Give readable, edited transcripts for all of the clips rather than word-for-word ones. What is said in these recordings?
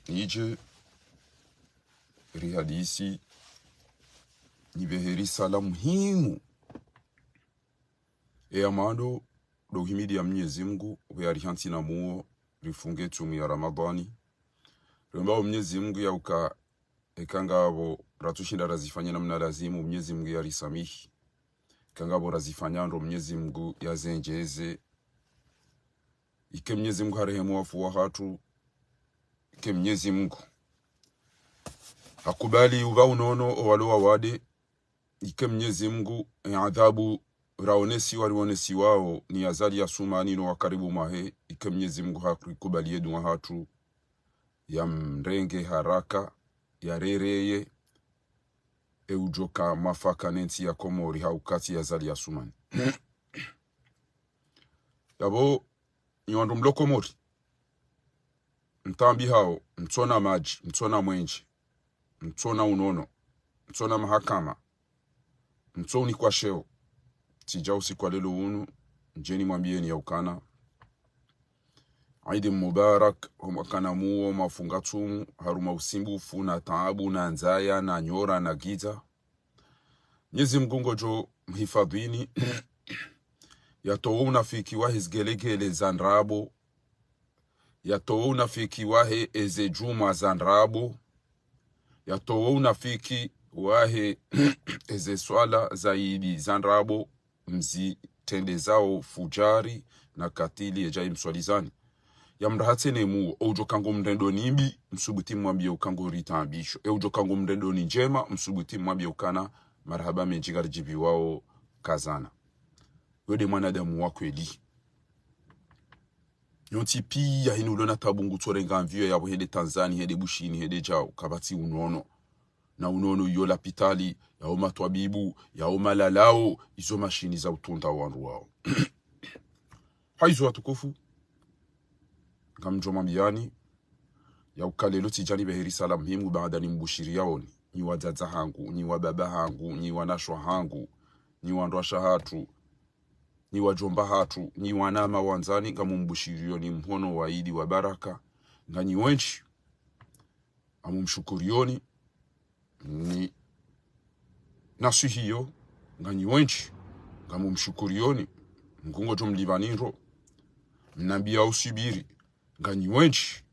nije ri hadisi nibeheri sala muhimu amado do himidi ya Mwenyezi Mungu we arihanti na muo rifunge tumu ya Ramadhani remba Mwenyezi Mungu ya uka ekanga abo ratushinda razifanya namna lazimu Mwenyezi Mungu ya risamihi kanga abo razifanya ndo Mwenyezi Mungu ya zenjeze ike Mwenyezi Mungu harehemu wafu wa hatu ike Mwenyezi Mungu hakubali uva unono walowa wade ike Mwenyezi Mungu adhabu raonesi warionesi wao ni azali ya sumani no wakaribu mahe ike Mwenyezi Mungu hakubali yedu wa hatu ya mrenge haraka ya rereye ujoka mafaka nenti ya komori haukati ya zali ya sumani yabo nyondo mloko mori mtambi hao mtona maji mtona mwenji mtona unono mtona mahakama mtoni kwa sheo tijausi kwa lelo unu njeni mwambieni ya ukana Aidi Mubarak humakana muo mafungatumu haruma usimbufu na taabu na nzaya na nyora na giza Mwenyezi Mungu jo mhifadhini yatowo unafiki wahe zgelegele zanrabo yatowo unafiki wahe eze juma zanrabo yatowo unafiki wahe eze swala zaidi zanrabo mzi tende zao fujari na katili ejai mswalizani ya mrahatse nemu ojo kango mrendo nimbi msubuti mwambie ukango ritambisho ojo kango mrendo ni njema msubuti mwambie ukana marhaba menjigar jibi wao kazana wede mwanadamu wa kweli yonti pia hinu lona tabungu torenga mvio ya hede Tanzania hede bushini hede jao kabati unono na unono yola pitali ya oma twabibu ya oma lalao izo mashini za utunda wandu wao haizo watukufu Kamjoma mbiani ya ukalelo tijani beheri salam himu baada ni mbushiri yaoni ni wazaza hangu, ni wababa hangu, ni wanashwa hangu, ni wandwasha hatu, ni wajomba hatu, ni wanama wanzani kamu mbushiri ni mhono waidi wa baraka nga ni wenchi amu mshukurioni ni nasu hiyo nga ni wenchi kamu mshukurioni mkungo jumlivaniro mnambia usibiri Ganyi wenchi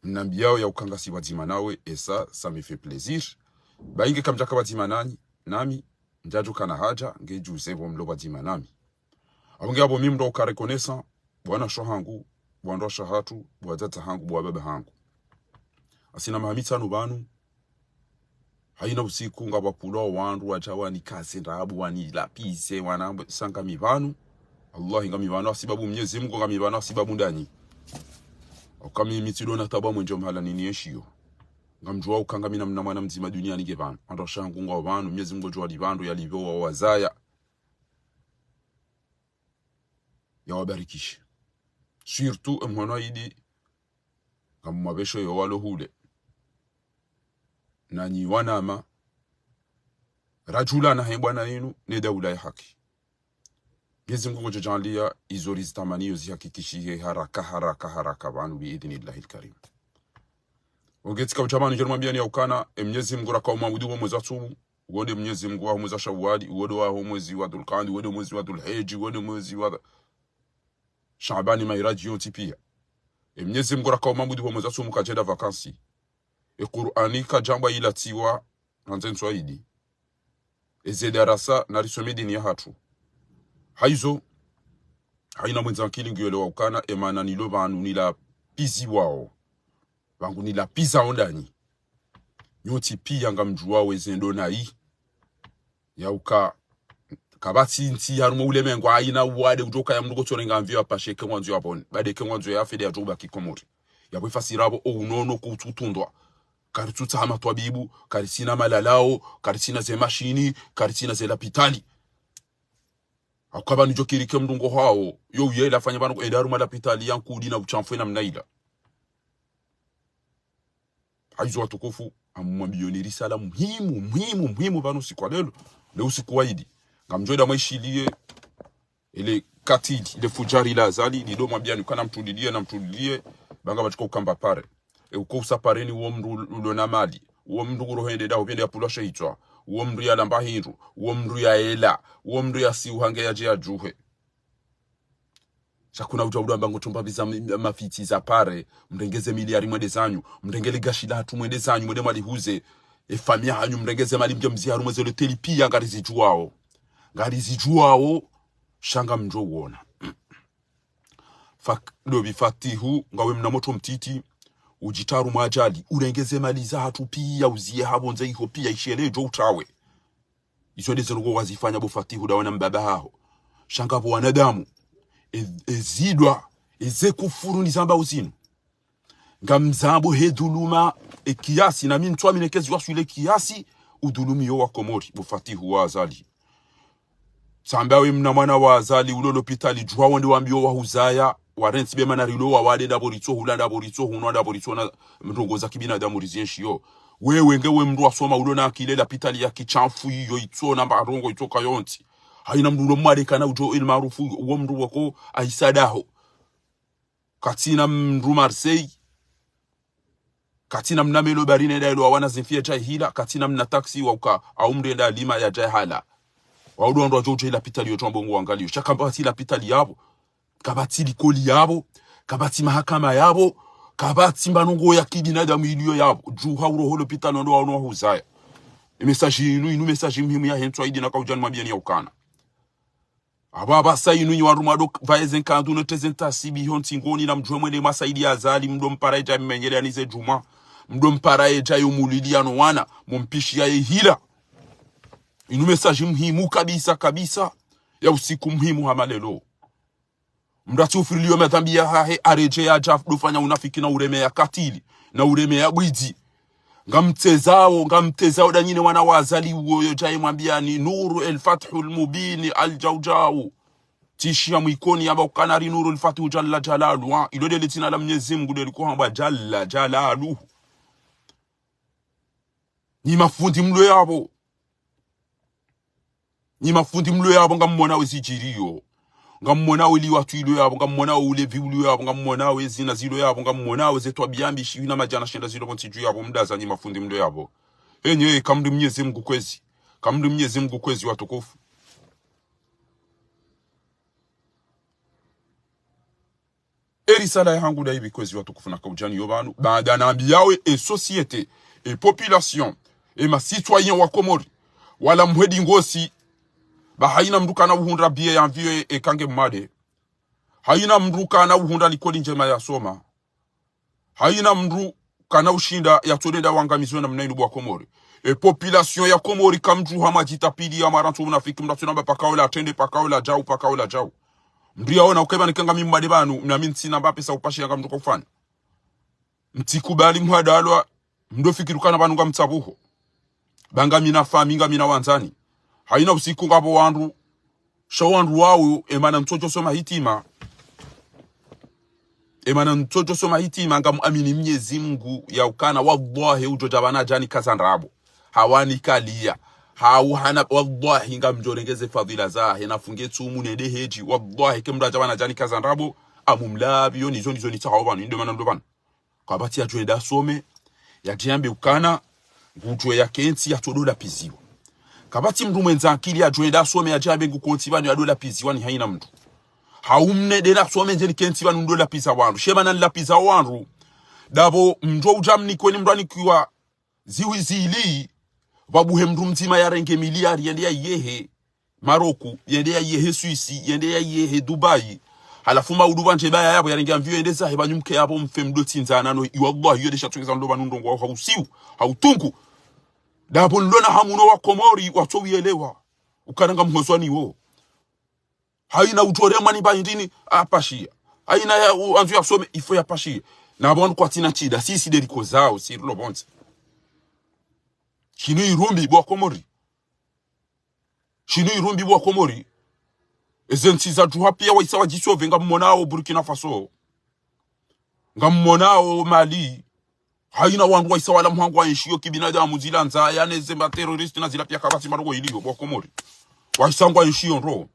mnambiao ya ukanga si wazima nawe esa ça me fait plaisir bainge kamjaka wazima nami njaju kana haja ngeju zevo mlo wazima nami abunge abo mimdo ukarekonesa bwana shohangu bwana shahatu bwatata hangu bwababa hangu asina mahamita nubanu haina usiku ngabapulo wandu wajawa ni kazi ndabu wani lapise wanambo sanga mivanu Allah ngamibana sababu Mwenyezi Mungu ngamibana sababu ndani okami mitilo na taba mwenjo mhala nini yeshio ngamjua ukanga mina mna mwana mzima duniani gebana ando shangu ngo abantu Mwenyezi Mungu jwa libando yalivyo wa wazaya ya wabarikishe surtout mwana idi ngamwabesho yo walo hule nani wanama rajula na hebwana yenu ne daula ya haki Mwenyezi Mungu jojalia izori zitamaniyo zihakikishie haraka banu biidhnillahil karim. Ungetika uchamani jerumambia ni ukana Mwenyezi Mungu rakao mwabudu wa mwezi wa Tumu, uone Mwenyezi Mungu wa mwezi wa Shawwal, uone wa mwezi wa Dhulqa'da, uone mwezi wa Dhulhijja, uone mwezi wa Shaabani mairaji yote pia. Mwenyezi Mungu rakao mwabudu wa mwezi wa Tumu kajeda vakansi. Qur'ani kajamba ila tiwa nanzen Swahili. Darasa na risome dini ya hatu. Haizo haina mwenza kili ngiyelewa ukana emana nilo banu nila pizi wao bangu nila piza ondani nyoti pia ngamjua wezendo nai ya uka kabati nti harumo ulemengo aina wade ujoka ya mnugo torenga mvio apasheke mwanzo yapon badeke mwanzo ya fede ya joba kikomori ya bwefasirabo o unono kututundwa karituta ama twabibu karisina malalao karisina ze mashini karisina ze lapitali akaba nijo kirike mdungo hao yo yela fanya banu edaru mala pitali yankudi na uchamfwe na mnaila haizo watukufu amwambioni risala muhimu banu siku lelo le usiku waidi ngamjoida maishilie ile katili ile fujari la zali ni do mwambiani kana mtulilie banga bachiko ukamba pare uko usapareni uo mndu ulona mali uo mndu urohende da upende apula shehitwa uo mndu ya lamba hindu uo mndu ya ela uo mndu ya si uhange ya jia juhe shakuna ujaudu ambango tumbabiza mafiti za pare mrengeze miliari mwede zanyu mrengele gashida hatu mwede zanyu mwede mali huze famia hanyu mrengeze mali mja mziharu mwezele telipia ngarizi juao shanga mjo uona lobi fatihu ngawe mnamoto mtiti ujitaru majali urengeze mali za hatu pia uzie habonze iho pia ishelejo utawe iswede zerugo wazifanya bo fatihu dawana mbaba hao shanga bo wanadamu ezidwa ezekufuru nizamba uzinu ngamzambo heduluma kiasi na mimi ntwa minekezi wasule kiasi udulumi yo wakomori bo fatihu wa azali sambawe mna mwana wa azali ulolo pitali jwa wonde wambio wa huzaya warenti be manarilo wa wade daborito hulanda borito hunwa borito na mrongoza kibina damu rizienshio wewe ngewe mndu asoma ulona akilela pitali ya kichamfu yo itso namba rongo itoka yonti haina mndu mwadekana ujo il maarufu uwo mndu wako aisadaho katina mndu Marseille katina mnamelo barine da ilo wana zinfia chai hila katina mna taxi wauka au mrenda lima ya jai hala waudu ndo ajoje ila pitali yoto mbongo wangalio shakambati ila pitali yabo kabati likoli yabo kabati mahakama yabo kabati mbanongo ya kibinadamu iliyo yabo juha uroholo pitali ndo wano huzaya message inu message muhimu ya hentwa idi na kaujani mabiani ya ukana ababa sayinu ni warumado vaezen kandu no tezenta sibi honti ngoni na mjwe mwele masaidi ya azali mdo mparaeja mmenyele anize juma mdo mparaeja yomuliliano wana mumpishi ya hila inu message muhimu kabisa ya usiku muhimu hamalelo mdati ufrilio madhambi ya hahe areje ya jaf dofanya unafiki na ureme ya katili na ureme ya bwidi ngamtezao danyine wana wazali uoyo jai mwambiani nuru el fathul mubini al jawjau tishia mwikoni yaba ukanari nuru el fathu jalla jalalu ilode litina la Mwenyezi Mungu deliko hamba jalla jalalu ni mafundi mlo yabo ngamona wesijirio ngamona wili watu ilo yabo ngamona ulevi ilo yabo ngamona wezina zilo yabo ngamona wezetwa biambi shina majana shenda zilo kontiju yabo mdaza ni mafundi mlo yabo enye kamri Mwenyezi Mungu kwezi watukufu erisala yangu da hivi kwezi watukufu na kaujani yobanu baada na ambiawe e société e population e ma citoyen wa Komori wala mhedi ngosi ba haina mruka na uhundra bie ya mvio e kange mmade haina mruka na uhundra likoli njema ya soma haina mruka na ushinda ya tolenda wangamizwe na mnainu bwa Komori e population ya Komori kamju hama jitapidi ya marantu unafiki mnatunamba pakaola atende pakaola jau mbria ona ukeba nikanga mimmade banu na minti namba pesa upashi yanga mruka ufanya mtikubali mhadalwa mdofikirukana banu ngamtsabuho banga mina faminga mina wanzani haina usiku ngabo wandu shawandu wao emana mtoto soma hitima ngamuamini Mwenyezi Mungu ya ukana wallahi ujojabana jani kazandrabo hawani kalia hana wallahi ngamjorengeze fadhila zahe nafunge tumu nede heji wallahi kemra jabana jani kazandrabo amumlabi yoni zoni tahawani ndio maana ndobana kabati ya joenda some ya jiambe ukana ngujwe ya kensi ya todola piziwa kabati mndu mwenza akili ya joenda some ya jiambe ngukonti banu ya dola piziwa ni haina mndu haumne dela some njeni kensi banu dola pizza wandu shemana la pizza wandu dabo mjo ujamni kweni mndani kiwa ziwizili babuhe mndu mzima ya renge miliari yende ya yehe Maroku yende ya yehe Suisi yende ya yehe Dubai halafu maudu nje baya yabo yarenga mvyo endeza heba nyumke yabo mfemdo tinzana no wallahi yode shatweza ndo banundongo wa hausiu hautungu dabo ndona hamuno wa Komori watowielewa ukaranga mhozwani wo haina utore mani bandini apashia haina ya anzu ya some ifo ya pashia na bondu kwa tina chida sisi deriko zao si lo bonze shinu irumbi bwa Komori ezenti za juha pia waisa wajisove ngamonao Burkina Faso ngamonao Mali haina wandu waisa wala mwangu wa nshio kibinadamu zila nzaya nezemba terroristi na zila pia kabati marogo ilio bwa Komori waisa ngwa nshio nro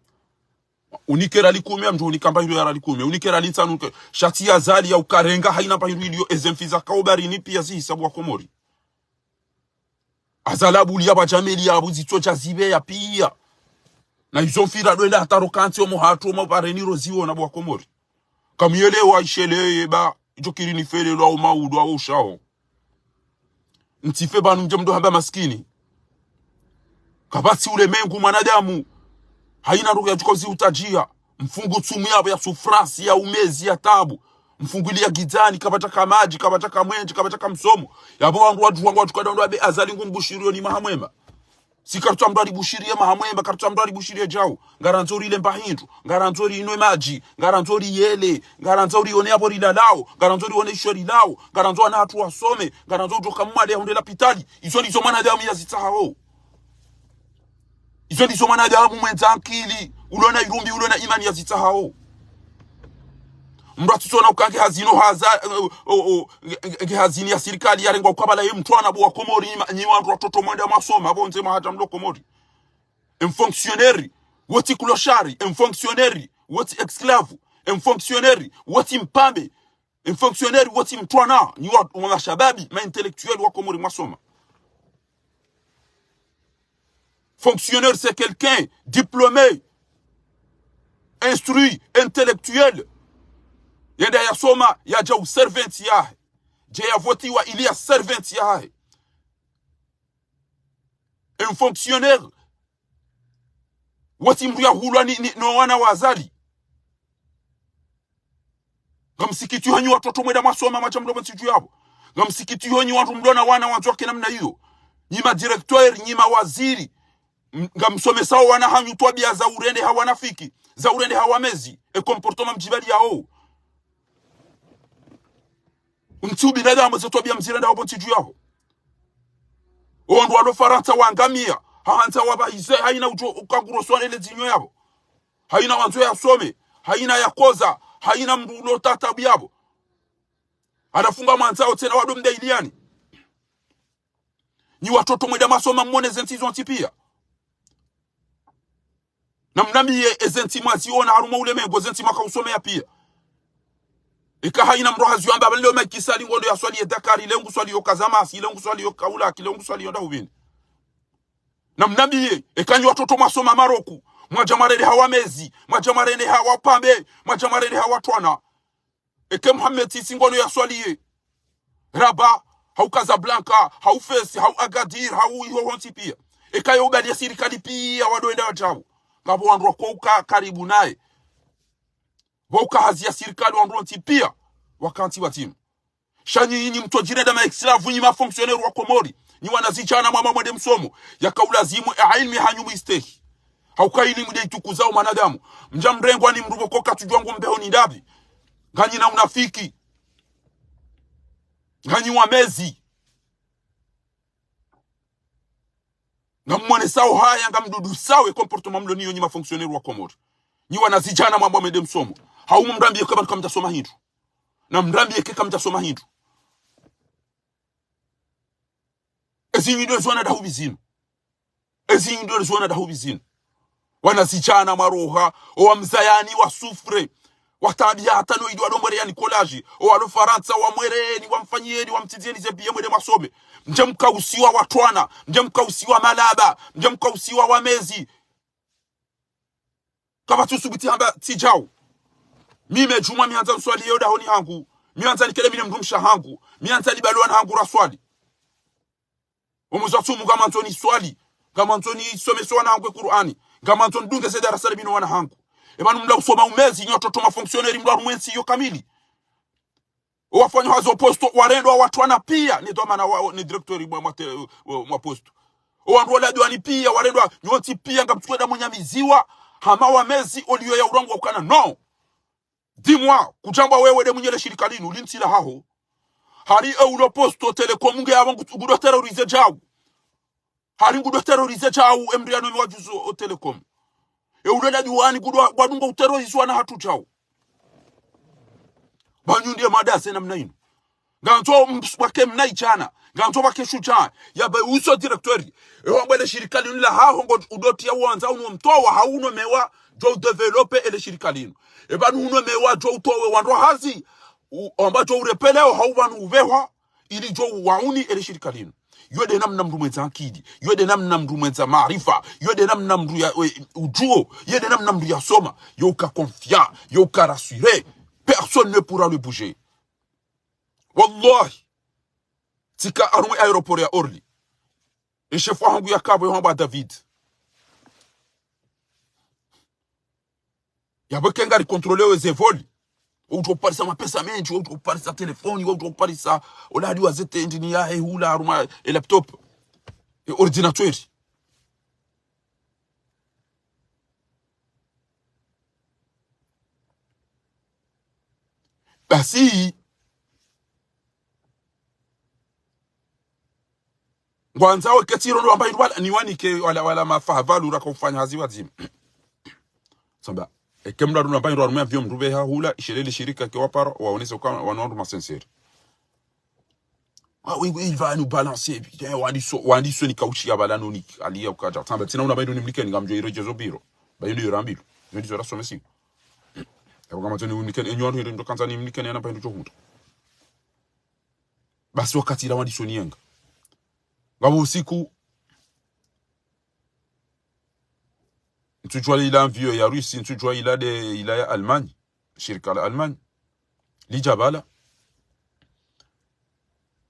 unikera likumia mtu unikamba hilo ya likumia unikera litsanu shati ya zali ya ukarenga haina pa hilo ezemfiza kaubari ni pia si hisabu wa Komori azalabu liya bajameli ya buzito cha zibe ya pia na izofira doenda hatarokanti omo hatu omo pareniro ziwo na bwa Komori kamiele wa ishele ba jokiri ni fele lo au maudu au shao ntife banu mjamdo haba maskini kabati ule mengu mwanadamu haina roho ya tukozi utajia mfungu tsumu yabo ya sufrasi ya umezi ya tabu mfungulia gizani kabataka maji kabataka mwenji kabataka msomo yabo wangu watu kadando abe azali ngumbushiriyo ni mahamwema sikartu amdari bushirie mahamwema kartu amdari bushirie jao garanzori ile mbahindu garanzori inwe maji garanzori yele garanzori one abo ridalao garanzori one shori lao garanzori na hatu wasome garanzori tokamwale ya hundela pitali izo ndizo mwanadamu ya zitahao izo ndizo mwanadamu mwenzakili ulona irumbi ulona imani ya zitahao mratu sona ukange hazino hazini ya serikali yarenga ukabala ye mtwana bo wa Komori nyi wandu watoto mwenda masoma abonze mahaja mlo Komori un fonctionnaire woti clochari un fonctionnaire woti esclave un fonctionnaire woti mpambe un fonctionnaire woti mtwana nyi wa shababi ma intellectuel wa Komori masoma. Fonctionnaire c'est quelqu'un diplômé instruit intellectuel yenda ya soma ya jau servant yahe je ya voti wa ilia servant yahe un fonctionnaire wati mru ya hulwa no wana wazali gamsikiti hanyu watoto mweda masoma machamdo msitu yabo gamsikiti hanyu watu mdona wana wanzoke namna hiyo nyima directeur nyima waziri ngamsome sawa wana hanyu twabia za urende hawanafiki za urende hawamezi e comportement mjibali yao mtubi nadamu zetobia mzirenda wabo ntiju yao ondo walo Faransa wangamia haanza wabahize haina ukaguroswane le zinyo yabo haina wanzo ya some haina ya koza haina mbulo tatabu yabo anafunga mwanzao tena wado mdailiani ni watoto mweda masoma mwone zentizo ntipia na mnamiye ezenti mwaziona haruma ule mengo zenti maka usomea pia ika haina mrohazi yamba leo makisali ngondo ya swali ya Dakari lengu swali yo kazamasi lengu swali yo kaula kilengu swali yo ndahubini na mnamiye ekanyi watoto masoma Maroku mwajamarene hawamezi mwajamarene hawapambe mwajamarene hawatwana eke Muhammad singono ya swali ye Raba hau Casablanca hau Fes hau Agadir hau ihonti pia eka yo bali ya sirikali pia wadoenda wajabu ngabo wandu wakoka karibu naye wauka hazi ya sirikali wandu pia wakanti wa timu shanyi yini mtojireda ma extravu nyima fonctionnaire wa Komori ni wanazichana mama mwede msomo ya kaulazimu ilmi hanyumu istehi hauka ili mwede itukuzao manadamu mjamrengwa ni mruvokoka tujuangu mbeho ni ndabi ganyi na unafiki ganyi wa mezi na mwone sao haya nga mdudu sawe comportement mlo niyo nyima fonctionnaire wa Komori ni wanazichana mama mwede msomo haumu mdambie kama mtasoma hindu na mdambie kama mtasoma hindu ezinyido zwana dahubizino ezinyido zwana dahubizino wanazichana maroha o mzayani wa sufre watabia hata no idwa dombere yani collage o alo Faransa wa mwereni wa mfanyieni wa mtizieni zebie mwede masome mjemka usiwa watwana mjemka usiwa malaba mjemka usiwa wa mezi kama tusubiti hamba tijao mime juma mianza nswali yoda honi hangu mianza nikele mine mdumsha hangu mianza libalwa na hangu raswali omuzatumu kama Antoni swali kama Antoni someso wana hangu Qur'ani kama Antoni dunge se darasa bino wana hangu ebanu mla usoma umezi nyoto ma fonctionnaire mla rumwensi yo kamili wafanya hazo posto warendo watu wana pia ni to maana ni director mwa posto wandu wala diwani pia warendo nyoti pia ngamchukua munyamiziwa hama wa mezi oliyo ya urongo ukana no dis-moi kujamba wewe de munyele shirika linu lintila haho hari ulo posto telecom nge abangu gudo terrorize jawu hari gudo terrorize jawu embriano mi wajuzo o telecom ulo la diwani gudo gwadungo terrorize wana hatu jawu banyundi madase namna ino ganzo mbake mnai chana nganto bakeshuja yaba uso directeur ehombo le shirika linu la ha hongo udoti ya wanza uno mtowa hauno mewa jo develope ele shirika linu ebanu uno mewa jo utowe wando hazi omba jo urepeleo haubanu uvewa ili jo wauni ele shirika linu yode namna mndu mwenza akidi yode namna mndu mwenza maarifa yode namna mndu ya ujuo yode namna mndu ya soma yoka confiant yoka rassuré personne ne pourra le bouger wallahi tika arumwe aéroport ya Orly e chef wangu ya kabo yomba David yaboke ngari contrôler os vols outro parisa mapesa menji outro parisa telefone outro parisa oladi wazete engineer hula aruma e laptop e ordinateur basi ngwanza wakatiro ndo ambaye wala ni wani ke wala mafahavalu raka ufanya hazi wazima samba ekemla ndo ambaye ndo arumia vyom rube ha hula ishireli shirika ke wapara waonese kwa wanondo masenseri ah oui il va nous balancer putain wandi so ni kauchi ya balano ni ali ya ukaja samba tina una baido ni mlikeni ngamjo irejezo biro bayo ndio rambilu ndio zora somesi ebo kama tuni mlikeni enyondo ndo kanza ni mlikeni ana baido chohuta basi wakati la wandi so ni yenga ngabo usiku ntujwa ila mvio ya Rusi ntujwa ila ya Allemagne shirika la Allemagne lijabala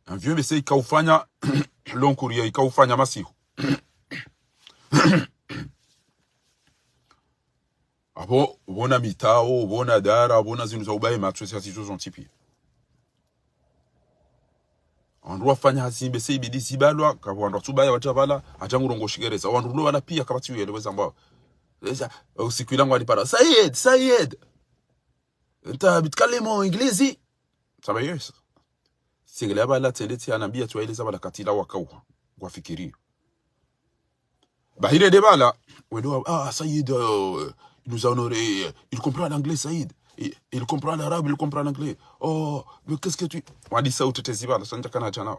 mvio bese ikaufanya lonkuria ikaufanya masiku abo ubona mitao ubona dara ubona zinu za ubaye matwesi hasizo zontipi Andrua fanya hasimbe sei bidisi balwa kabwandwa tubaya watabala atangurongo shigereza wandulo wana pia kabati yeleweza ambao usiku ilangu alipara Sayed nta bitkallemo inglizi saba yes sigela bala teleti anambia tuwaeleza bala katila wakauha wafikiria bahire de bala wedo Sayed il nous a honoré il comprend l'anglais Sayed il comprend l'arabe il comprend l'anglais oh mais qu'est-ce que tu wadi sauti tezibala sanja kana chana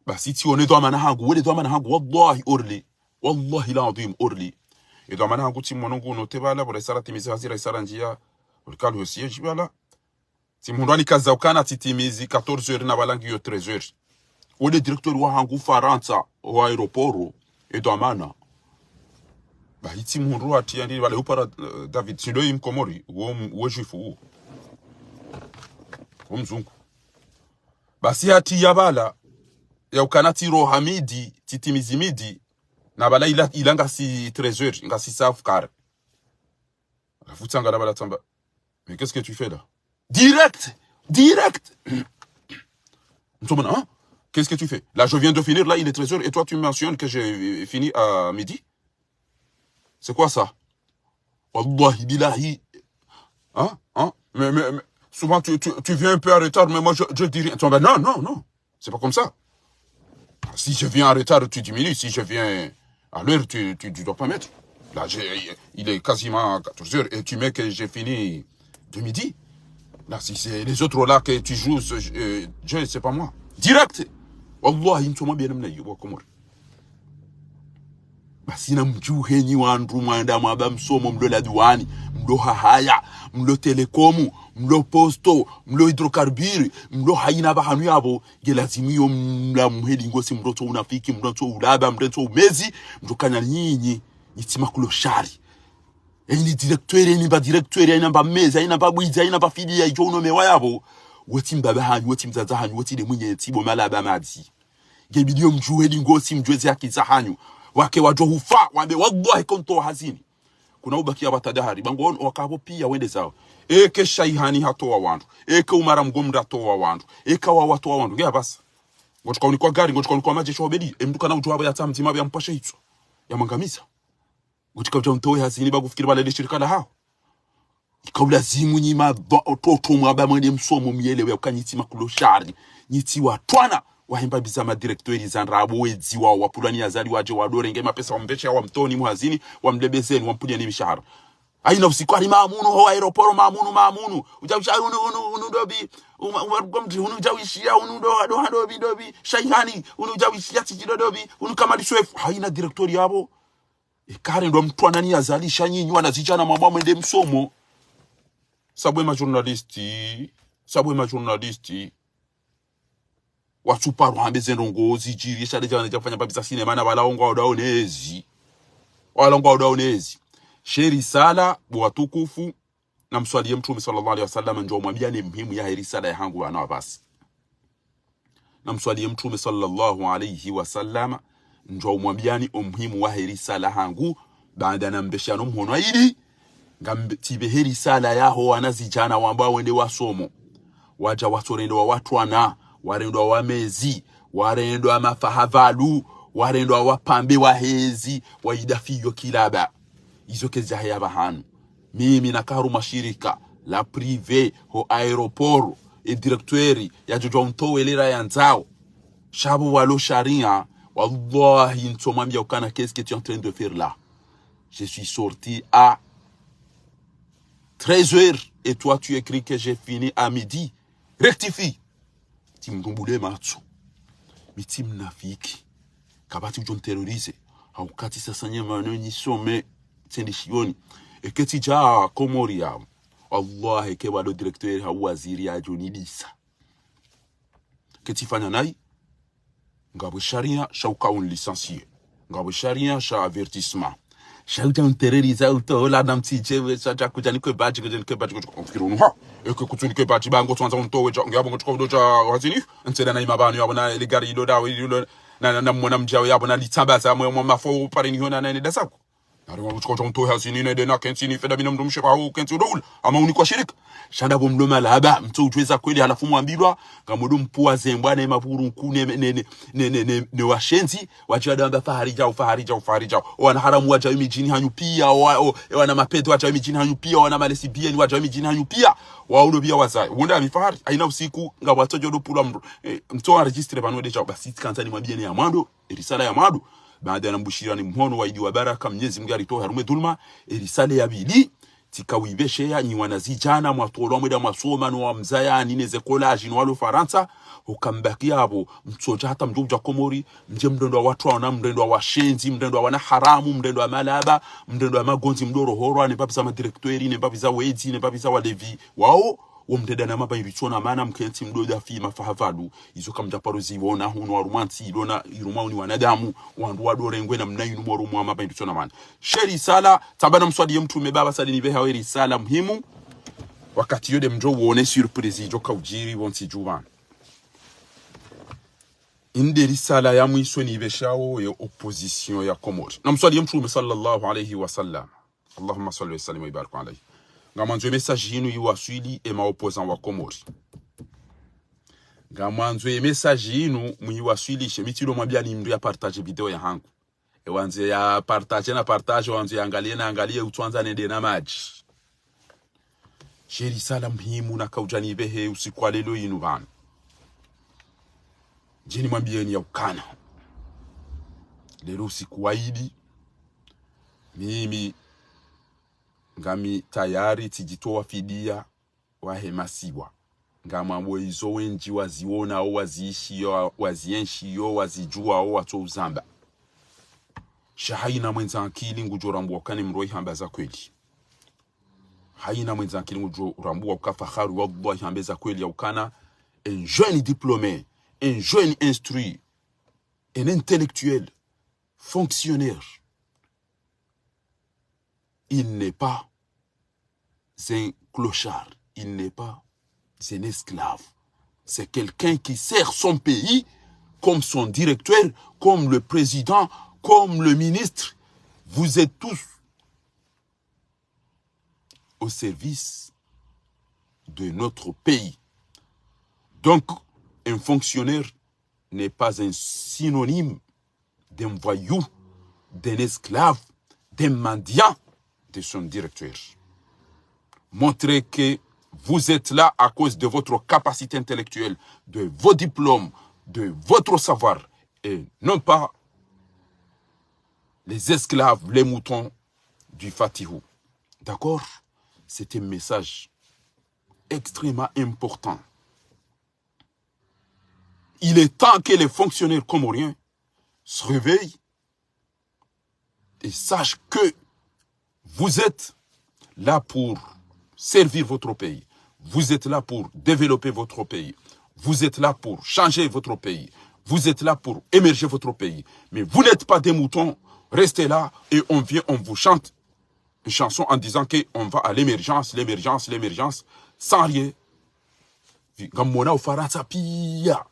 basi ti one do mana hangu wele do mana hangu wallahi Orly wallahi la adhim Orly edo mana hangu ti monongu no tebala bora sara timizi hazira sara njia ulikalu siye jibala ti mundwani kaza ukana titimizi 14h na balangi yo 13h wele directeur wa hangu Faransa wa aeroporo edo mana ba iti mundu ati andi wale upara David sindo imkomori wo jifu wo mzungu basi ati yabala ya ukanati Hamidi titimizimidi na bala ilanga si 13h ngasi safkar la futanga la bala tamba mais qu'est-ce que tu fais là direct hein? Qu'est-ce que tu fais là je viens de finir là il est 13h et toi tu mentionnes que j'ai fini à midi. C'est quoi ça? Wallahi billahi. Hein? Mais souvent tu viens un peu en retard, mais moi je dis rien. Non. C'est pas comme ça. Si je viens en retard, tu diminues. Si je viens à l'heure, tu dois pas mettre. Là, il est quasiment 14h et tu mets que j'ai fini de midi. Là, si c'est les autres là que tu joues, c'est pas moi. Direct. Wallahi, ntoma bien mnayi wa komori. Basi na mjuhe nyi wandu mwanda mwaba msomo mlo la duani, mlo hahaya, mlo telekomu, mlo posto, mlo hidrokarbiri, mlo haina bahanu yabo, gelazimiyo mla mhedi ngosi mroto unafiki, mroto ulaba, mroto umezi, mlo kanya nyinyi, itima kulo shari. Ni directeur, ni ba directeur, ni ba meza, ni ba bwiza, ni ba fili ya ijono mewa yabo, woti mbaba hanyu, woti mzaza hanyu, woti de mwenye tibo malaba madi. Gebidio mjuhe ngosi mjwezi haki za hanyu. Wake wajo hufa wambe wallahi konto hazini kuna ubakia batadahari bango wakabo pia wende zao eke shaihani hatoa wandu eke umara mgomra toa wandu eka wa watu wandu gea basi ngochka unikwa gari ngochka unikwa maji shobedi emduka na ujo ya tamti mabe yampasha hitso ya mangamiza ngochka ujo mtoe hazini bagufikiri bale shirika la hao ikabula zimu nyima toto mwaba mwende msomo mielewe ukanyiti makulo shari nyiti wa twana wahemba bizama directori zanrabo wezi wa wapulani azali waje wadore ngema pesa wambesha wa mtoni muhazini wamlebezeni wampudia ni mishahara aina usiku ali maamunu ho aeroporo maamunu ujawisha unu dobi umgomdi unu jawishia unu dobi shaihani unu jawishia tijido dobi unu kamali swefu haina direktori yabo ikare ndo mtu anani azalisha nyinyi wanazijana mambo mwende msomo sabwe ma journalisti watuparu hambeze ndongozi jiri shade jana jafanya babisa sinema na balongwa udaonezi sheri sala watukufu na mswalie mtume sallallahu alaihi wasallam ndio mwambia ni muhimu ya risala ya hangu wana basi na mswalie mtume sallallahu alaihi wasallam ndio mwambia ni umuhimu wa risala hangu baada na mbeshano mhono ili ngamtibe risala yaho wanazijana wambao wende wasomo waja watorendo wa watu wana warendo wa mezi warendo wa mafahavalu warendo wa wapambe wa hezi waidafiyo kilaba izo kezi haya bahanu mimi na karu mashirika la privé ho aeroport e directeur ya jojo ntowelera yanzao shabu walo sharia wallahi ntomambia ukana qu'est-ce que tu es en train de faire là je suis sorti à 13h et toi tu écris que j'ai fini à midi rectifie timdumbule matsu mitim nafiki kabati ujon terroriser haukati sasa nyema nyisome tendishioni eketi ja komoria wallahi ke walo directeur ha waziri ya jonidisa keti fanya nai ngabo sharia shauka un licencié ngabo sharia sha avertissement shauta un terroriser auto la damti jewe cha kujani ko baji ko kiruno ha eke kutuni ke baji bango twanza untowe ngabo ngotko doja wazini ntela na imabanu yabona ligari do dawo na mwana mjao yabona litsambaza mwe mafo pare ni hona na ndasako Arima uchikocha mtu hasini na dena kensi ni feda bina mdomshe au kensi udul ama unikwa shirika shanda bomloma laba mtu uchweza kweli halafu mwambilwa ngamudu mpua zembwana mapuru nkune ne washenzi wachada amba fahari jao wana haramu wacha mijini hanyu pia wana mapeto wacha mijini hanyu pia wana malesi pia ni wacha mijini hanyu pia waulo pia wazai wonda mifahari aina usiku ngabatojo do pula mtu registre bano deja basi kanza ni mwambie ni ya mwando risala ya mwado baada na mbushira ni mhono wa idi wa baraka Mwenyezi Mungu alitoa harume dhulma risale ya bili tikawibeshe ya ni wanazijana mwatolo mweda mwasoma no mzaya nineze college no walo Faransa ukambaki abo mtsoja hata mjuja komori mje mndendo wa watu wana mndendo wa washenzi mndendo wa wana haramu mndendo wa malaba mndendo wa magonzi mdoro horwa ne papisa ma directeur ne papisa wedi ne papisa wa levi wao umdeda na maba ibichona mana mkenti mdoda fi mafahavadu izo kamja parozi wona huno warumanti ilona irumauni wanadamu wandu wadorengwe na mnayu numoro mwa maba ibichona mana sheri sala tabana mswadi mtume baba sali ni beha weri sala muhimu wakati yode mjo uone surprise joka ujiri wonsi juvan inde risala ya mwisho ni beshawo ya opposition ya Komori na mswadi mtume sallallahu alayhi wasallam Allahumma salli wa sallim wa barik alayhi ngamanzo message yinu yiwaswili ema opposant wa Komori ngamanzo message yinu muyiwaswilishe mitilo mwambia ni mndu ya partage video ya hangu wanze ya partage wanze ya angalie utwanza nende na maji sheri sala muhimu na kaujani behe usiku wa lelo yinu bana jeni mwambie ni ya ukana lelo usiku wa idi mimi ngami tayari tijitoa fidia wahemasiwa ngamambo izo wenji waziona au waziishio wazienshio wazijua au watu uzamba shahaina mwenza akili ngujorambu kani mroi hambaza kweli haina mwenza akili ngujorambu ukafahari wallahi hambaza kweli ukana un jeune diplômé un jeune instruit un intellectuel fonctionnaire il n'est pas un clochard, il n'est pas un esclave. C'est quelqu'un qui sert son pays comme son directeur, comme le président, comme le ministre. Vous êtes tous au service de notre pays. Donc, un fonctionnaire n'est pas un synonyme d'un voyou, d'un esclave, d'un mendiant de son directeur. Montrez que vous êtes là à cause de votre capacité intellectuelle, de vos diplômes, de votre savoir, et non pas les esclaves, les moutons du Fatihou. D'accord? C'est un message extrêmement important. Il est temps que les fonctionnaires comoriens se réveillent et sachent que vous êtes là pour servir votre pays. Vous êtes là pour développer votre pays. Vous êtes là pour changer votre pays. Vous êtes là pour émerger votre pays. Mais vous n'êtes pas des moutons. Restez là et on vous chante une chanson en disant qu'on va à l'émergence, l'émergence, l'émergence, sans rien. Gamona au Faransa pia.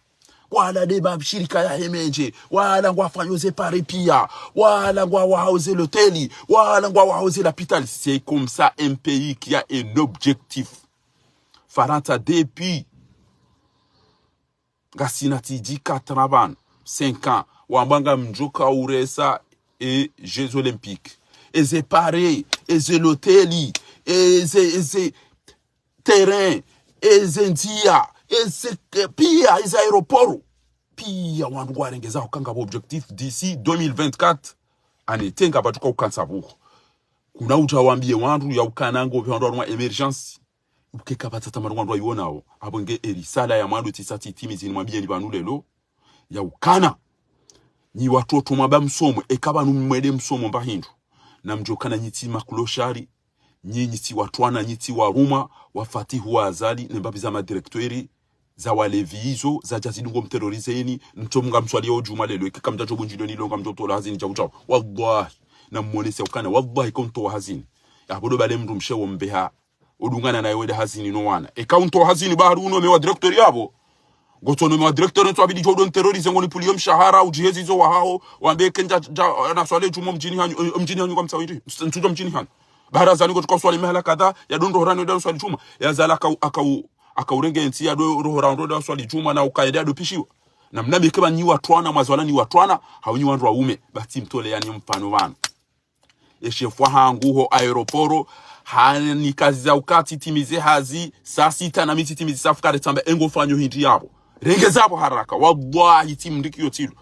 Wala deba shirika ya emeje. Wala ngwa fanyoze pare pia. Wala ngwa wahauze l'hôtel. Wala ngwa wahauze l'hôpital. C'est comme ça un pays qui a un objectif. Faransa depuis Gassinati di 4 5 ans. Wambanga mjoka uresa et Jeux Olympiques. Et c'est pareil. Et c'est l'hôtel. Et c'est terrain. Et c'est ndia. Et c'est pia. Et c'est aéroport. Pia wangwa rengeza ukanga objectif d'ici 2024. Ane tenga batuka ukansabu. Kuna utawambie wandu ya ukanango vyandoa emergency. Ukeka batata marwandu ayonao. Abonge erisala ya mwandu tisati timizi nimwambie ni banu lelo. Ya ukana. Ni watoto mwaba msomo. Ekaba numwede msomo mbahindu. Na mjokana nyiti makuloshari. Nyiti watwana nyiti waruma. Wafati huwa azali. Nembabi za madirektori. Za walevi hizo. Za jazidungo mterorizeni. Ntomunga mswali ya ujuma lelo. Eke kamja jobu njidoni longa mjotola hazini chau. Wallahi. Na mwonese ukana. Wallahi konto hazini. Ya bodo bale mdu mshewo mbeha. Udungana na yewede hazini no wana. Eka unto hazini baharu uno mewa direktori yabo. Gotono mewa direktori nto abidi jodo nterorize ngoni pulio mshahara. Ujihezi zo wahao. Wambeke nja na swale jumo mjini hanyu kwa msawiri. Ntujo mjini hanyu. Bahara zani gotuka swali mehala kada. Ya dondo horani weda swali juma. Ya zala akaurenge nti ya do horani weda swali juma na ukaedea do pishiwa. Na mnabi keba nyi watwana mazwala ni watwana. Haunyi wandu wa ume. Bati mtole yani mpano wanu. Eshefwa hanguho aeroporo. Hani kazi za ukati timize hazi. Saa sita na miti timize safukare tamba engo fanyo hindi yabo. Rengezabo haraka. Wallahi timu ndiki yotilu.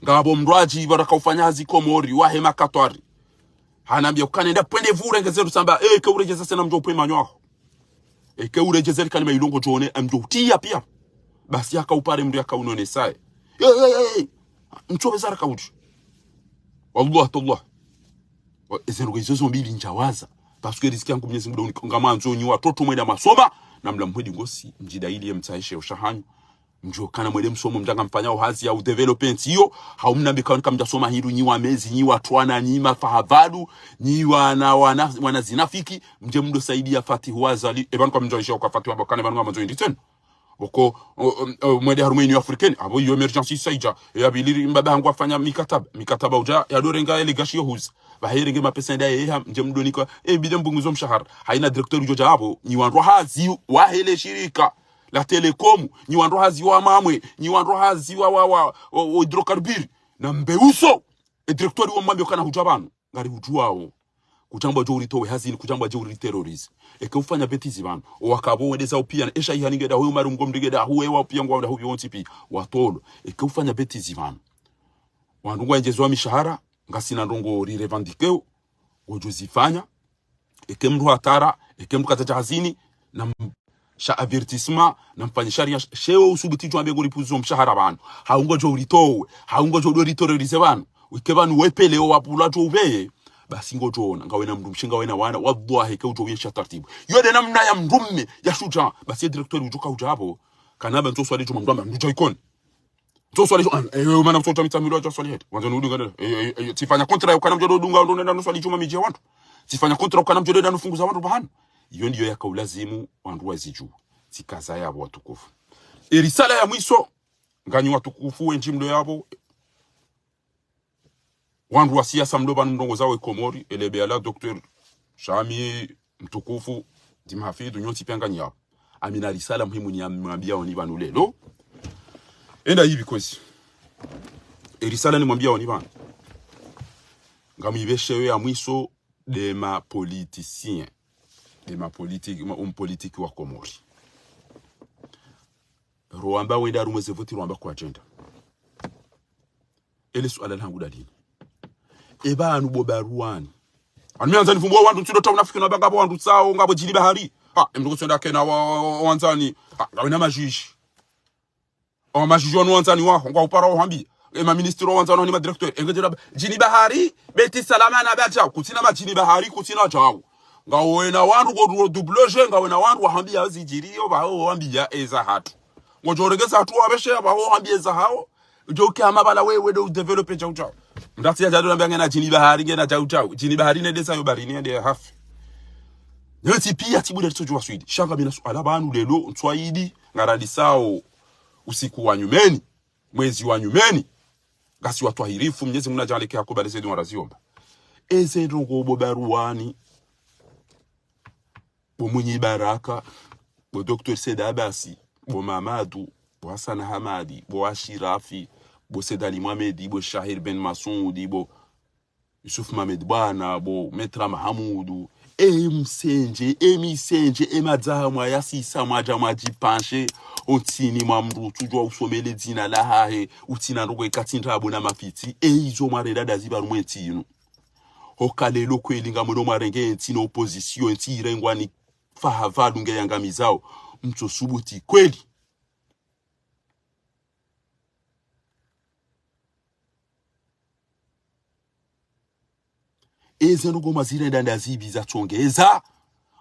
Ngabo mdwaji baraka ufanya hazi komori. Wahe makatwari. Hanambia ukanenda pwende vu rengezeru tamba. Eke urejeza sena mjo upe manyoaho. Eke urejezeli kanima ilongo jone. Mjo utia pia. Basi haka upare mdu yaka unone sae. Mchobe zaraka uji. Wallah tallah. Ezenu gezozo mbili njawaza. Parce que risque yangu mnyezi muda unikongama nzonyi watoto mwenda masoma na mla mwedi ngosi mjida ili mtaishe ushahanyu mjokana mwede msomo mjanga mfanya uhazi ya udevelopment hiyo haumnambika mja soma hiru nyi wamezi nyi watwana nyi mafahavadu nyi wana zinafiki mje mdo saidi ya fati huwazali ebanu kwa mjoishe kwa fati wabakane banu wa mjoindi tenu wako mwede harumeni wa afrikeni abo yu emergency saija ya biliri mbaba hangu wafanya mikataba uja ya dorenga ele gashi yohuza bahirenge mapesa nda yeha mjemdo nika bidem bunguzo mshahara haina directeur ujoja abo ni wandu hazi wa hele shirika la telekom ni wandu hazi wa mamwe ni wandu hazi wa hydrocarbure na mbeuso directeur wa mambe kana hujabano ngari hujuao kutamba jo uritowe hazini kutamba jo uriterrorism eke ufanya betizi bano wakabo wedeza upia esha ihaningeda huyo marungo mdigeda huwe wa upia ngwa huyo ontipi watolo eke ufanya betizi bano wandu ngwenjezwa mishahara ngasina ndongo rirevandikeo gojuzifanya eke mru hatara eke mru kataja hazini na sha avertissement na mfanya sharia sheo usubitijwa mbego ripuzo mshahara bano haungo jo uritowe haungo jo uriterrorize bano ukebanu wepele wapula jo uveye basi ngojoona ngawena mndu mshinga wena wana wallahi ka ujowesha taratibu yode namna ya mndumme ya shuja basi directeur ujoka ujabo kanaba nto swali juma mndamba ndujo ikon to swali mana mtoto mitamilo ya swali head wanzo nudunga tifanya kontra ukana mjodo dunga ndo nenda swali juma mije wantu tifanya kontra ukana mjodo nenda nufunguza wantu bahano iyo ndiyo yakaulazimu wandu waziju tikaza yabo watukufu risala ya mwiso nganyi watukufu wenjimdo yabo wandu wa siasa mdoba ndongo zawe Komori elebeala Dr. Shami mtukufu dimhafidu nyoti pianganya yabo amina risala muhimu ni amwambia oni banu lelo enda hivi kwezi risala ni mwambia oni banu ngamibeshewe ya mwiso de ma politicien de ma politique wa Komori Rwanda wenda rumweze voti Rwanda kwa agenda ele swala langu dalini eba anu bobaruani Anmianza ni fumbo wandu tsido tauna fikina bagabo wandu tsao ngabo jini bahari. Ha, mduko tsenda kena wanzani. Ha, ngawina majishi. O majishi wanu wanzani waho ngwa upara wahambi. Ma ministro wanzani ni ma directeur. Engejera jini bahari beti salama na bacha kutina ma jini bahari kutina chao. Ngawena wandu go dubloje ngawena wandu wahambi ya zijiriyo baho wahambi ya eza hatu. Ngojoregesa hatu wabeshe baho wahambi eza hao. Joke amabala wewe do develop chao chao. Mdati ya jadu nambia ngena jini bahari ngena chao chao. Jini bahari ne desa yo bari ne de hafi. Nti pia tibude tujua swidi. Shanga bina suala banu lelo nswaidi ngaradi sao usiku wa nyumeni, mwezi wa nyumeni. Gasi watu ahirifu Mwenyezi Mungu ajaleke akubali zedu waraziomba. Eze rongo bo baruani. Bo mwenye baraka, bo Dr. Seda Abasi, bo Mamadou, bo Hassan Hamadi, bo Ashirafi, bo Sedali Mohamedi, bo Shahir Ben Masoudi, bo Yusuf Mohamed Bana, bo Metra Mahamoudou, msenje, misenje, madzahamwa ya sisa mwaja mwajipanshe, otini mamru, tujua usomele dina lahahe, utina rogo ekatindrabu na mafiti, izo mareda daziba rumweti inu. Hokalelo kweli ngamono marenge ntino opposition, nti irengwa ni fahavadu nge yangamizao, mcho subuti kweli. Eze nugo mazire ndanda zibi za chongeza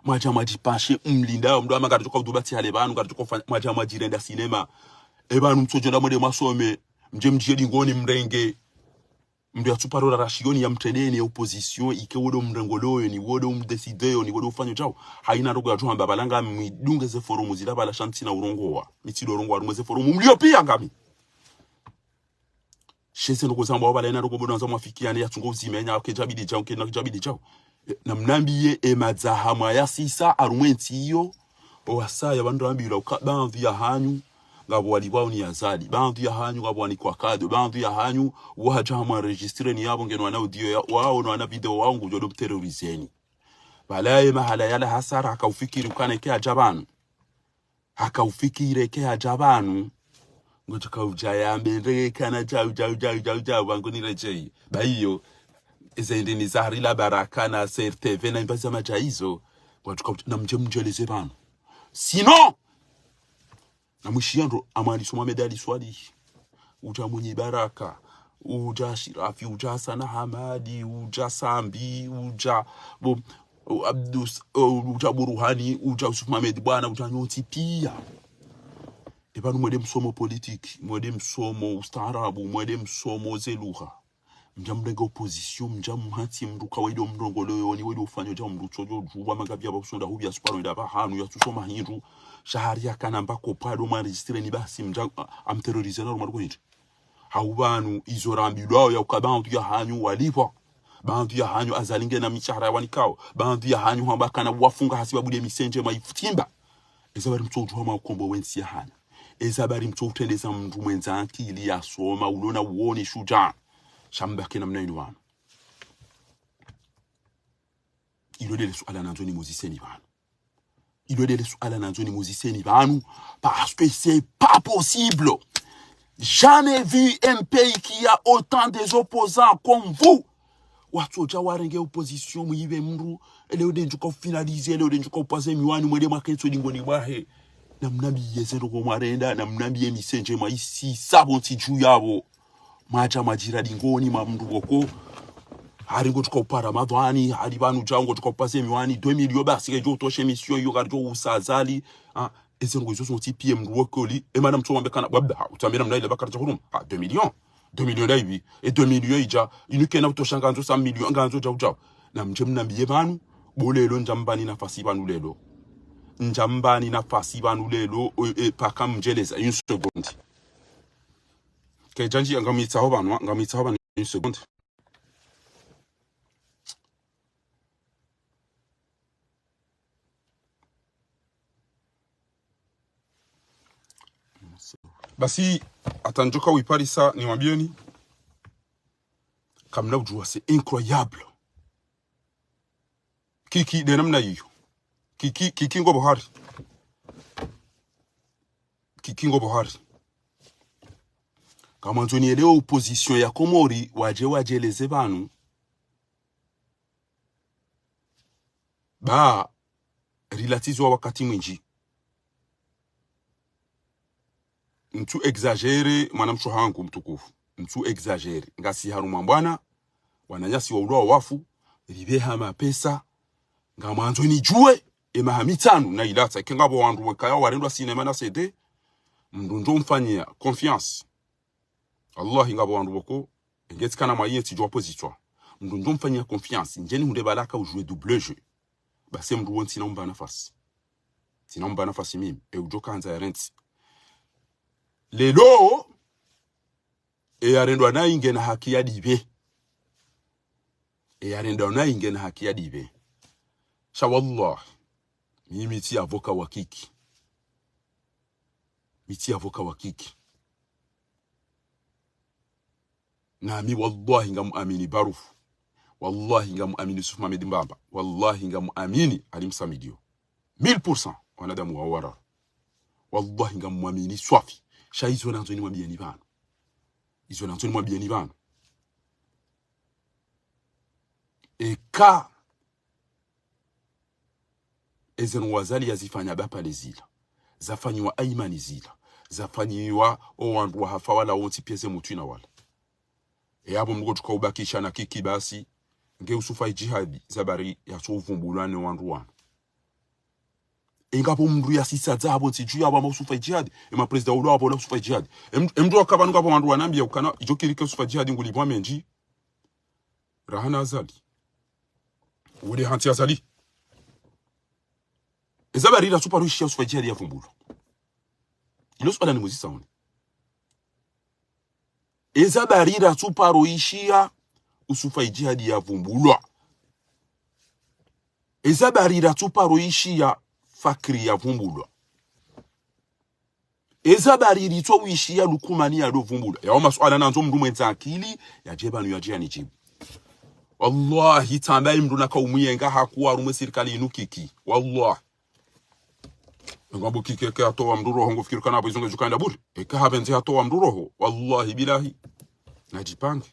maja majipashe mlinda mdo amagara tuko dubati hale banu ngara tuko maja majirenda sinema ebanu mtojo ndamode masome mje ngoni mrenge mdo atuparora rashioni ya mtreneni ya opposition ike wodo mrengoloyo ni wodo mdesideo ni wodo ufanyo chao haina rogo ya tuhamba balanga midunge ze forumu zidaba la shanti na urongowa mitido urongowa rumwe ze forumu mlio pia ngami shese no kozamba wabala ina rogo bodonza mwafikiane ya tungo uzimenya okejabidi chao kenakejabidi chao na mnambiye emadzahamwa ya sisa arumwenti iyo owasaya bandu ambira bandu ya hanyu ngabo walibao ni azali bandu ya hanyu ngabo wani kwa kado bandu ya hanyu wahamwa registre ni yabo ngeno wana audio ya wao no wana video wao ngojodo terrorizeni balaye mahala yala hasara hakaufikiri ukane ke ajabanu hakaufikire ke ajabanu ngotoka ujaya mbere kana jau bangu ni rejei baiyo ezende ni zahari la baraka na CRTV na imbaza majaizo ngotoka na mjeleze bana sino na mshiando amali soma medali swali uja mwenye baraka uja Shirafi uja Sana Hamadi uja Sambi uja Abdus uja Buruhani uja Yusuf Mohamed bwana uja Nyoti pia ebanu mwede msomo politiki mwede msomo ustaarabu mwede msomo zeluha mjamdenga opposition mjamhati mruka wedo mrongoloyo ni wedo ufanyo ja mruchojo juba magabya basonda hubya suparo ndaba hanu ya tusoma hindu shahari yakana mbako pado maregistre ni basi mja am terroriser na rumarko hindu haubanu izorambilwa ya ukabantu ya hanyu walipo bantu ya hanyu azalinge na mishahara wanikao bantu ya hanyu hambakana wafunga hasiba bude misenje maifutimba ezabari mtojo hama ukombo wensi ya hanyu ezabari mtotendeza mndu mwenzanki ili yasoma ulona uone shuja shambake namna ino wanu ilodele suala nanzoni muziseni banu ilodele suala nanzoni muziseni banu parce que c'est pas possible. Jamais vu un pays qui a autant des opposants comme vous. Watoja warenge opposition muibe mru ele odenjuko finaliser ele odenjuko passer miwani mwede makenso dingoni bahe na mnabi yezero ko marenda na mnabi emisenje ma isi sabonti ju yabo maja majira dingoni mamndu boko hari ngo tukopara madwani hari banu jango tukopase miwani 2 millions basi ke jo toshe mission yo garjo usazali ese ngo zo ti PM wokoli e madame tsombe kana babba utamira mnaile bakarja hurum 2 millions 2 millions daibi et 2 millions ija inukena utoshanga nzo 100 millions nganzo jawu na mje mnambiye banu bolelo njambani nafasi banu lelo njambani nafasi banu lelo paka mjeleza une seconde ke janji ngamitsaho banu une seconde basi atanjoka wiparisa ni wabieni kamna ujua c'est incroyable kiki de namna hiyo kiki ngo Buhari kama nzoni ele opposition ya Komori wajeleze banu ba rilatizwa wakati mwingi mtu exagere mwanamsho hangu mtukufu mtu exagere ngasi haruma mbwana wananyasi wa uloa wafu ribeha mapesa nga mwanzo ni jue emahamitanu na ilata kengabo wandu wekaya warendwa sinema na CD mndunjo mfanyia confiance Allah ngabo wandu boko ngetikana mwaye tijwa position mndunjo mfanyia confiance njeni hunde balaka ujue double jeu base mndu wonti na mba nafasi mimi ujoka anza ya renti lelo arendwa na inge na haki ya dibe arendwa na inge na haki ya dibe sha wallah mimi ti avoka wakiki na mi wallahi ngamuamini barufu wallahi ngamuamini Yusuf Mohamed Mbamba wallahi ngamuamini Ali Msamidio 1000% wanadamu wa wara wallahi ngamuamini swafi shaizo nanzo ni mwambie ni bana izo nanzo ni mwambie ni bana eka ezen wazali yazifanya bapa lezila zafanywa aimani zila zafanywa owandu wa hafa wala wonti pieze mutwina wala abo mgo tukaubakisha na kiki basi nge usufa jihadi zabari ya sovumbulane wandu wana ingapo mndu ya sisa zabo ntiju abo usufa jihadi ema president ulo abo usufa jihadi mndu akabanu ngabo wandu wanambia ukana ijokirike usufa jihadi ngulibwa menji rahana azali ule hanti azali zabari la suparushi usufa jihadi ya vumbulo ilo swala ni muzisa one ezabarira tuparoishia usufa jihadi ya vumbulwa ezabarira tuparoishia fakri ya vumbulwa ezabariri to wishia lukumani ya do vumbulwa ya maswala nanzo mndu mwenza akili ya jebanu ya jia ni jibu wallahi tambaye mndu nakaumuyenga hakuwa rumwe serikali inukiki wallahi ngabo kike atoa mduro hongo fikiri kana bizonga jukanda buri eka habenzi atoa mduro ho wallahi bilahi najipange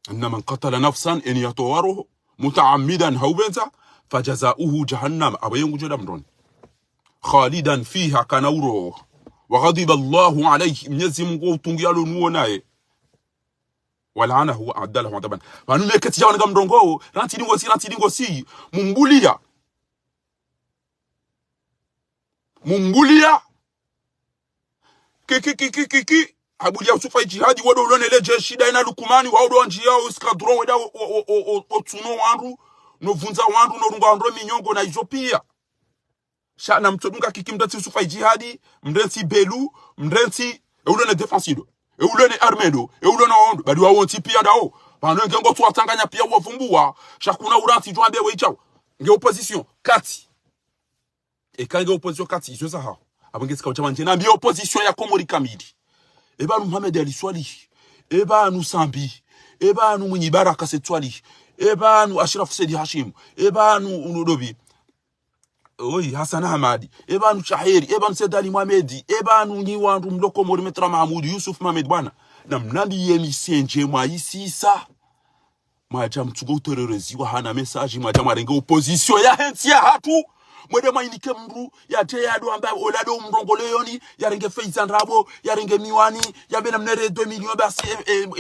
anna man qatala nafsan in yatawaruhu mutaammidan hawbenza fajazaohu jahannam abayengu joda mdoni khalidan fiha kanawro wa ghadiba Allahu alayhi mnyezi Mungu utungiyalo nuonaye walanahu wa adalahu adaban banu mekati jawana ngamndongo ranti dingo si mumbulia kiki abulia usufa jihadi wodo ulone leje shida ina lukumani wa odo njia uskadron weda otuno wandu no vunza wandu no runga ndo minyongo na Ethiopia shana mtodunga kiki mdati usufa jihadi mdenti belu mdenti ulone defensido ulone armedo ulone ondo badi wa wonti pia dao banu ngengo tu atanganya pia wavumbua shakuna uranti jwambe weichao nge opposition kati kange opposition kati izo saha abangesi kaucha manje na mbio opposition ya Komori Kamidi ebanu Mohamed Ali Swali ebanu Sambi ebanu Mwinyi Baraka Setwali ebanu Ashraf Sedi Hashim ebanu Unodobi oyi Hassan Hamadi ebanu Shahiri ebanu Sedali Mohamed ebanu Nyiwandu Mloko Mori Metra Mahmoud Yusuf Mohamed bwana na mnandi yemisenje mwaisisa mwaja mtugo terrorezi wa hana message mwaja marenge opposition ya hentia hatu mwede mainike mru ya te ya do amba olado mrongole yoni ya renge Faisal Rabo ya renge Miwani ya bena mnere 2 million basi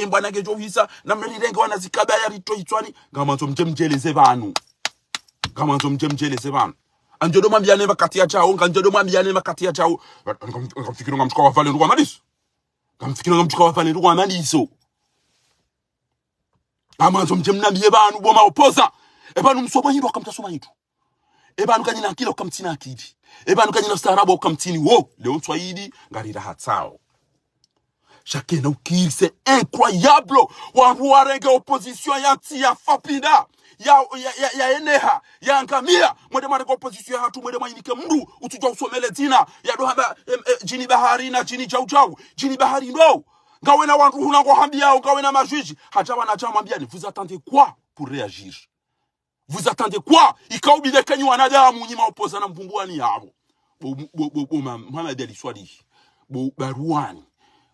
mbwanage jo hisa na mnere renge wana zikaba ya rito itwani ngamanzo mjemjeleze banu anjodo mwambiane makati ya chao nganjodo mwambiane makati ya chao ngamfikiro ngamchukwa wafale ndugu amadiso ngamfikiro ngamchukwa wafale ndugu amadiso amanzo mjemnambie banu boma opoza ebanu msoma hindo akamtasoma hindo ebanu kanyina akili okamtina akili ebanu kanyina starabu okamtini wo leo Swahili ngarira hatsao chaque na ukili c'est incroyable wangu warenge opposition ya tia fapida ya eneha ya ngamia mwede marenge opposition hatu mwede mainike mndu utujwa usomele dina ya dohamba jini bahari na jini jau jini bahari ndo ngawe na wandu hunango hambia ngawe na majuji haja wanachama ambiani vous attendez quoi pour réagir vous attendez quoi ikaubile kenyu wanadamu nyima opozana mvumbuani yabo bo Mohamed Ali Swali bo Baruani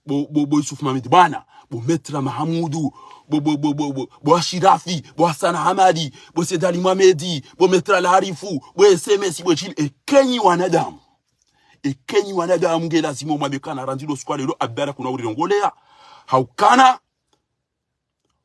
bo Yusuf Mamidi bwana bo Metra Mahamudu bo Ashirafi bo Hassan Hamadi bo Sedali Mohamedi bo Metra Larifu bo SMS bo Chile ekenyi wanadamu nge lazima mwabekana ranzilo skwale lo abara kuna urirongolea haukana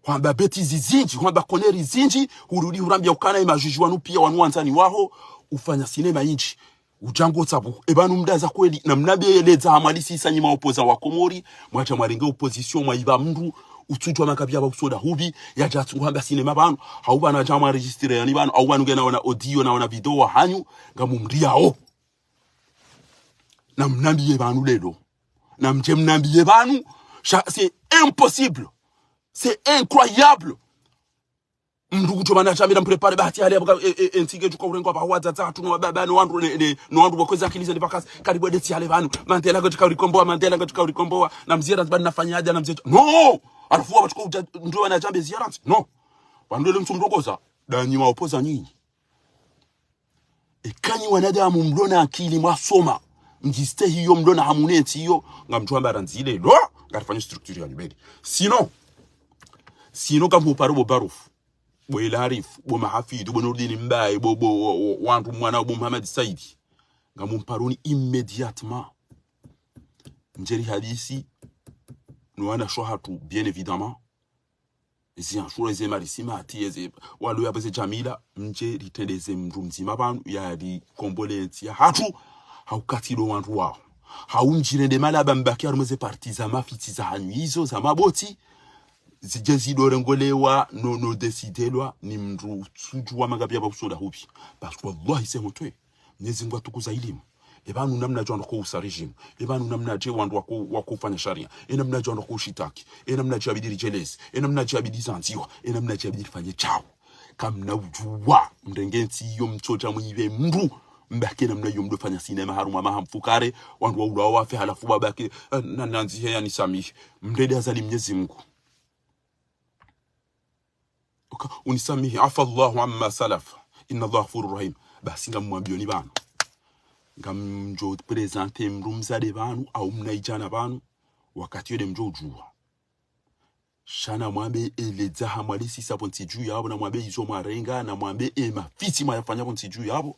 kwamba beti zizinji kwamba koneri zinji urudi urambia ukana imajuju wanu pia wanuanzani waho ufanya sinema inchi ujango tsabu ebanu mdaza kweli na mnabeleza amalisi sanyi maopoza wa Komori mwacha mwaringa opposition mwaiba mndu utujwa makabya ba usoda hubi ya jatu kwamba sinema banu hauba na jama registre yani banu au banu gena wana audio na wana video wa hanyu ngamumriao na mnambiye banu lelo na mje mnambiye banu c'est impossible. C'est incroyable. Mndugu chomana chamira mprepare bahati hali abuka entige juko urengo ba waza tatu no baba no wandu bakweza akiliza ndipakasi karibu deti hali banu Mandela katika urikomboa na mzira zibani nafanyaje na mzee no alafu wachukua ndio wanajambe ziara no bandele mtu mdogoza danyi waopoza nyinyi ekanyi wanadamu mlona akili mwasoma mjiste hiyo mlona hamuneti hiyo ngamjwamba ranzile lo ngarifanya structure ya libedi sino kama uparo bo barufu bo Ilarif bo Mahafid bo Nurdin Mbaye bo wantu mwana bo Muhammad Saidi ngamumparoni immédiatement njeri hadisi no wana shohatu bien évidemment ezi anshura ezi marisima ati ezi walo yabaze Jamila nje ritendeze mrumzima banu yari kombolensi ya hatu haukatilo wantu wao haunjirende malaba mbaki arumeze partiza mafiti za hanyuizo za maboti zijezidore ngolewa no desidelwa ni mndu tujwa magabya babusoda hubi parce que wallahi c'est honteux nezingwa tukuza elimu ebanu namna jwa ndoko usa regime ebanu namna je wandu wako fanya sharia namna jwa ndoko shitaki namna je abidiri jealous namna je abidiri zanziwa namna je abidiri fanye chao kamna ujwa mrengensi yo mchocha mwibe mndu mbaki namna yo mdo fanya sinema haruma mahamfukare wandu wa ulawa wafe halafu babaki nananzi heya ni sami mdede azali Mwenyezi Mungu unisamihi afa Allahu amma salaf inna Allahu ghafurur rahim basi ngamwambio ni bana ngamjo presenter mrumzade banu au mnaijana banu wakati yode mjo ujua shana mwambe eleza hamwalisi sapo ntiju yabo na mwambe izo mwarenga na mwambe mafiti mwafanya ntiju yabo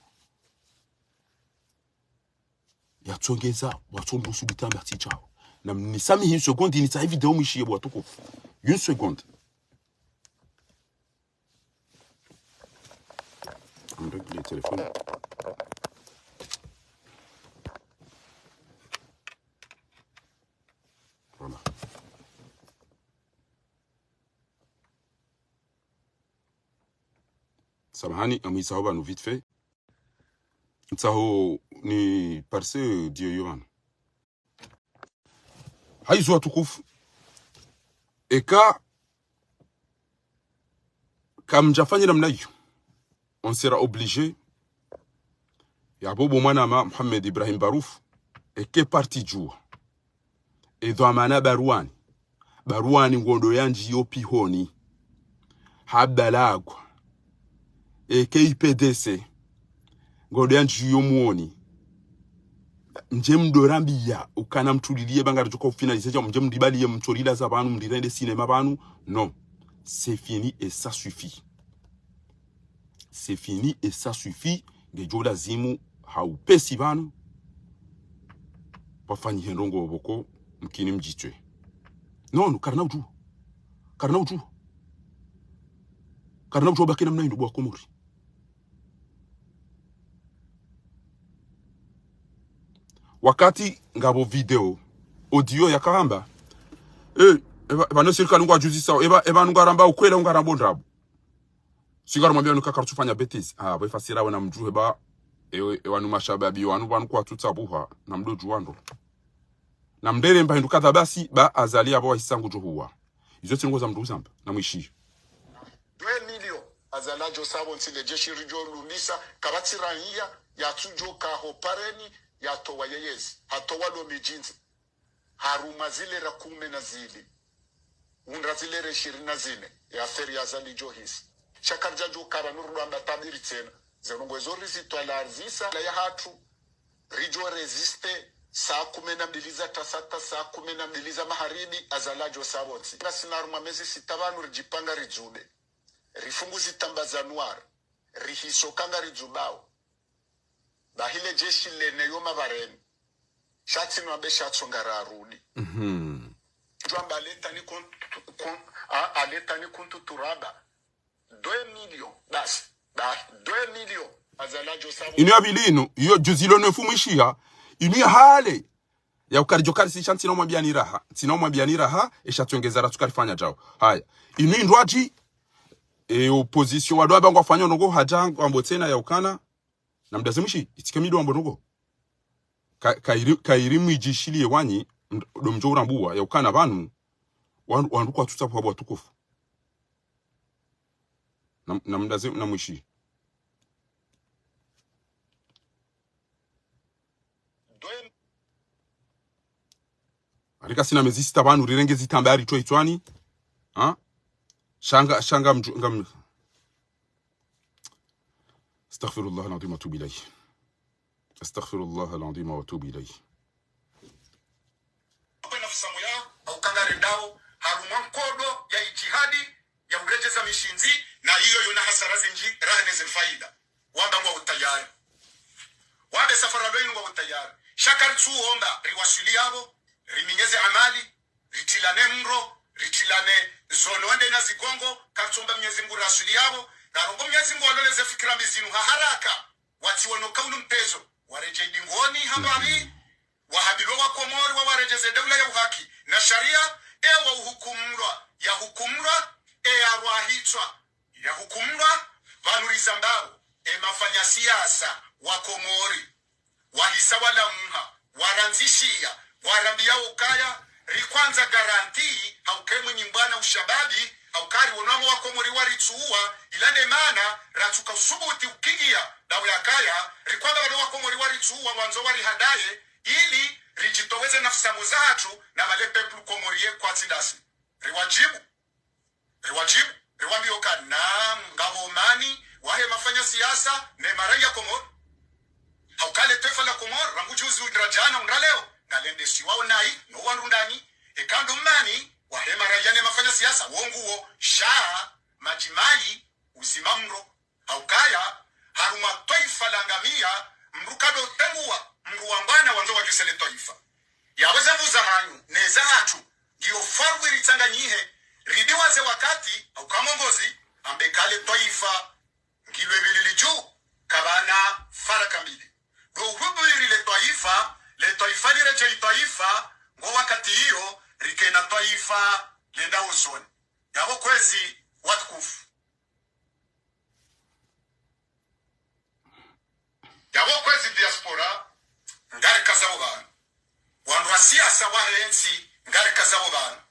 yatsongeza watsombusu bitamba tichao na mnisamihi une seconde ni sa video mwishiye bwatukufu une seconde on règle le téléphone. Voilà. Samahani, amisa hoba nous vite fait. Tsaho ni parce Dieu Yohan. Haizo watukufu. Eka kamjafanya namna hiyo. On sera obligé ya bobo mwanama Mohamed Ibrahim Barouf eke parti jua edo amana baruani ngondo yanji yopi honi habdalagwa eke IPDC ngondo yanji yomuoni nje mdorambia ukana mtulilie banga tuko finaliser nje mdibali mtolila za banu mdirende cinéma banu non c'est fini et ça suffit. C'est fini et ça suffit. Gejo lazimu haupesi banu wafanyi hendongo boko mkini mjitwe. Non, karna uju bakina mnaindu bwa Komori. Wakati ngabo video audio ya karamba eba no sirika nungwa justice eba nungaramba ukwela nungaramba ndabu sigara mwambia nukaka tufanya betizi bwe fasira wana mjuhe ba wanu mashababi wanu kwa tutsabuha na mdoju wando na mdele mba hinduka basi ba azalia ba hisangu juhuwa izo tingoza mdu zamba na mwishi 2 million azala jo sabo nsile jeshi rijo lumisa kabatira hiya ya tujo kaho pareni ya towa yeyezi hatowa lo mijinzi haruma zile rakume na zili unra zile reshirina zine ya feri azali jo hisi shakarja jo kara nurulanda tabiri tena zenongo ezo rizitwa la arvisa la ya hatu rijo resiste saa 12 za tasata saa 12 za magharibi azalajo sabonsi na sinaruma mezi sitabanu rijipanga rijube rifungu zitamba za noir rihiso kanga rijubao bahile jeshi lene yoma bareni shati nwambe shatsonga rarudi jwamba aleta ni kuntu turaba 2 million basi 2 million azalajo sabonsi inu abilinu iyo juzilo nefumishia inu ya hale ya ukarijokari si shanti na mwambiani raha eshatwengeza ratukari jao haya inu indwaji opposition wadwa bangu afanya nogo hajangu ambotena ya ukana na mdazimushi itikemido ambo nogo kairimu ijishilie wanyi domjo urambuwa ya ukana banu wanduku atutapu wabu watukufu na mdazimu na mwishi Arika sina mezisi tabanu rirenge zitambari chwa itwani. Ha? Shanga mjungam. Astaghfirullah al-azim wa atubu ilayhi. Astaghfirullah al-azim wa atubu ilayhi. Nafsi moya au kangare dao haruma nkodo ya ijihadi ya urejeza mishinzi na hiyo yuna hasara zinji rahane zilfaida. Wamba wa utayari. Wabe safara lwenu wa utayari. Shakar tu omba riwasili yabo. Riminyeze amali, ritilane mro, ritilane zono wende na zigongo, katsomba mnyezi mbu rasuli yabo, na rongo mnyezi mbu waloleze fikira mizinu haraka, wati wanoka unu mpezo, wareje dingoni hambari, wahabilo wa komori wa warejeze dawla ya uhaki, na sharia, wa uhukumrwa, ya hukumrwa, ya ruahitwa, ya hukumrwa, vanuriza mbao, mafanya siasa, wa komori, wahisa wala mha, waranzishia, warambia ukaya rikwanza garanti haukemwe nyimbana ushababi haukari wonamo wakomori warituua ilane mana ratuka usubuti ukigia dawe yakaya rikwanda wado wakomori warituua wanzo wari hadaye ili rijitoweze nafsa muzatu na malepe komoriye kwa tidasi riwajibu riwambi oka na ngavomani wahe mafanya siasa ne maraya komori haukale tefa la komori rangu juzi udrajana unraleo ngalende siwao nai no warundani ekando mani wahema rayane mafanya siasa wonguo shaa majimai uzimamro haukaya haruma taifa langamia mrukado tengua mruambana wanzo wajusele taifa yaweza vuza hanyu neza hatu ndio farwe ritanganyihe ridiwaze wakati haukamongozi ambekale taifa ngiwe bililiju kabana faraka mbili go hubu irile taifa le taifa lireje taifa ngo wakati hiyo rikena taifa lenda usoni yabo kwezi watukufu yabo kwezi diaspora ngari kazao bana wandu wa siasa wahensi ngari kazao bana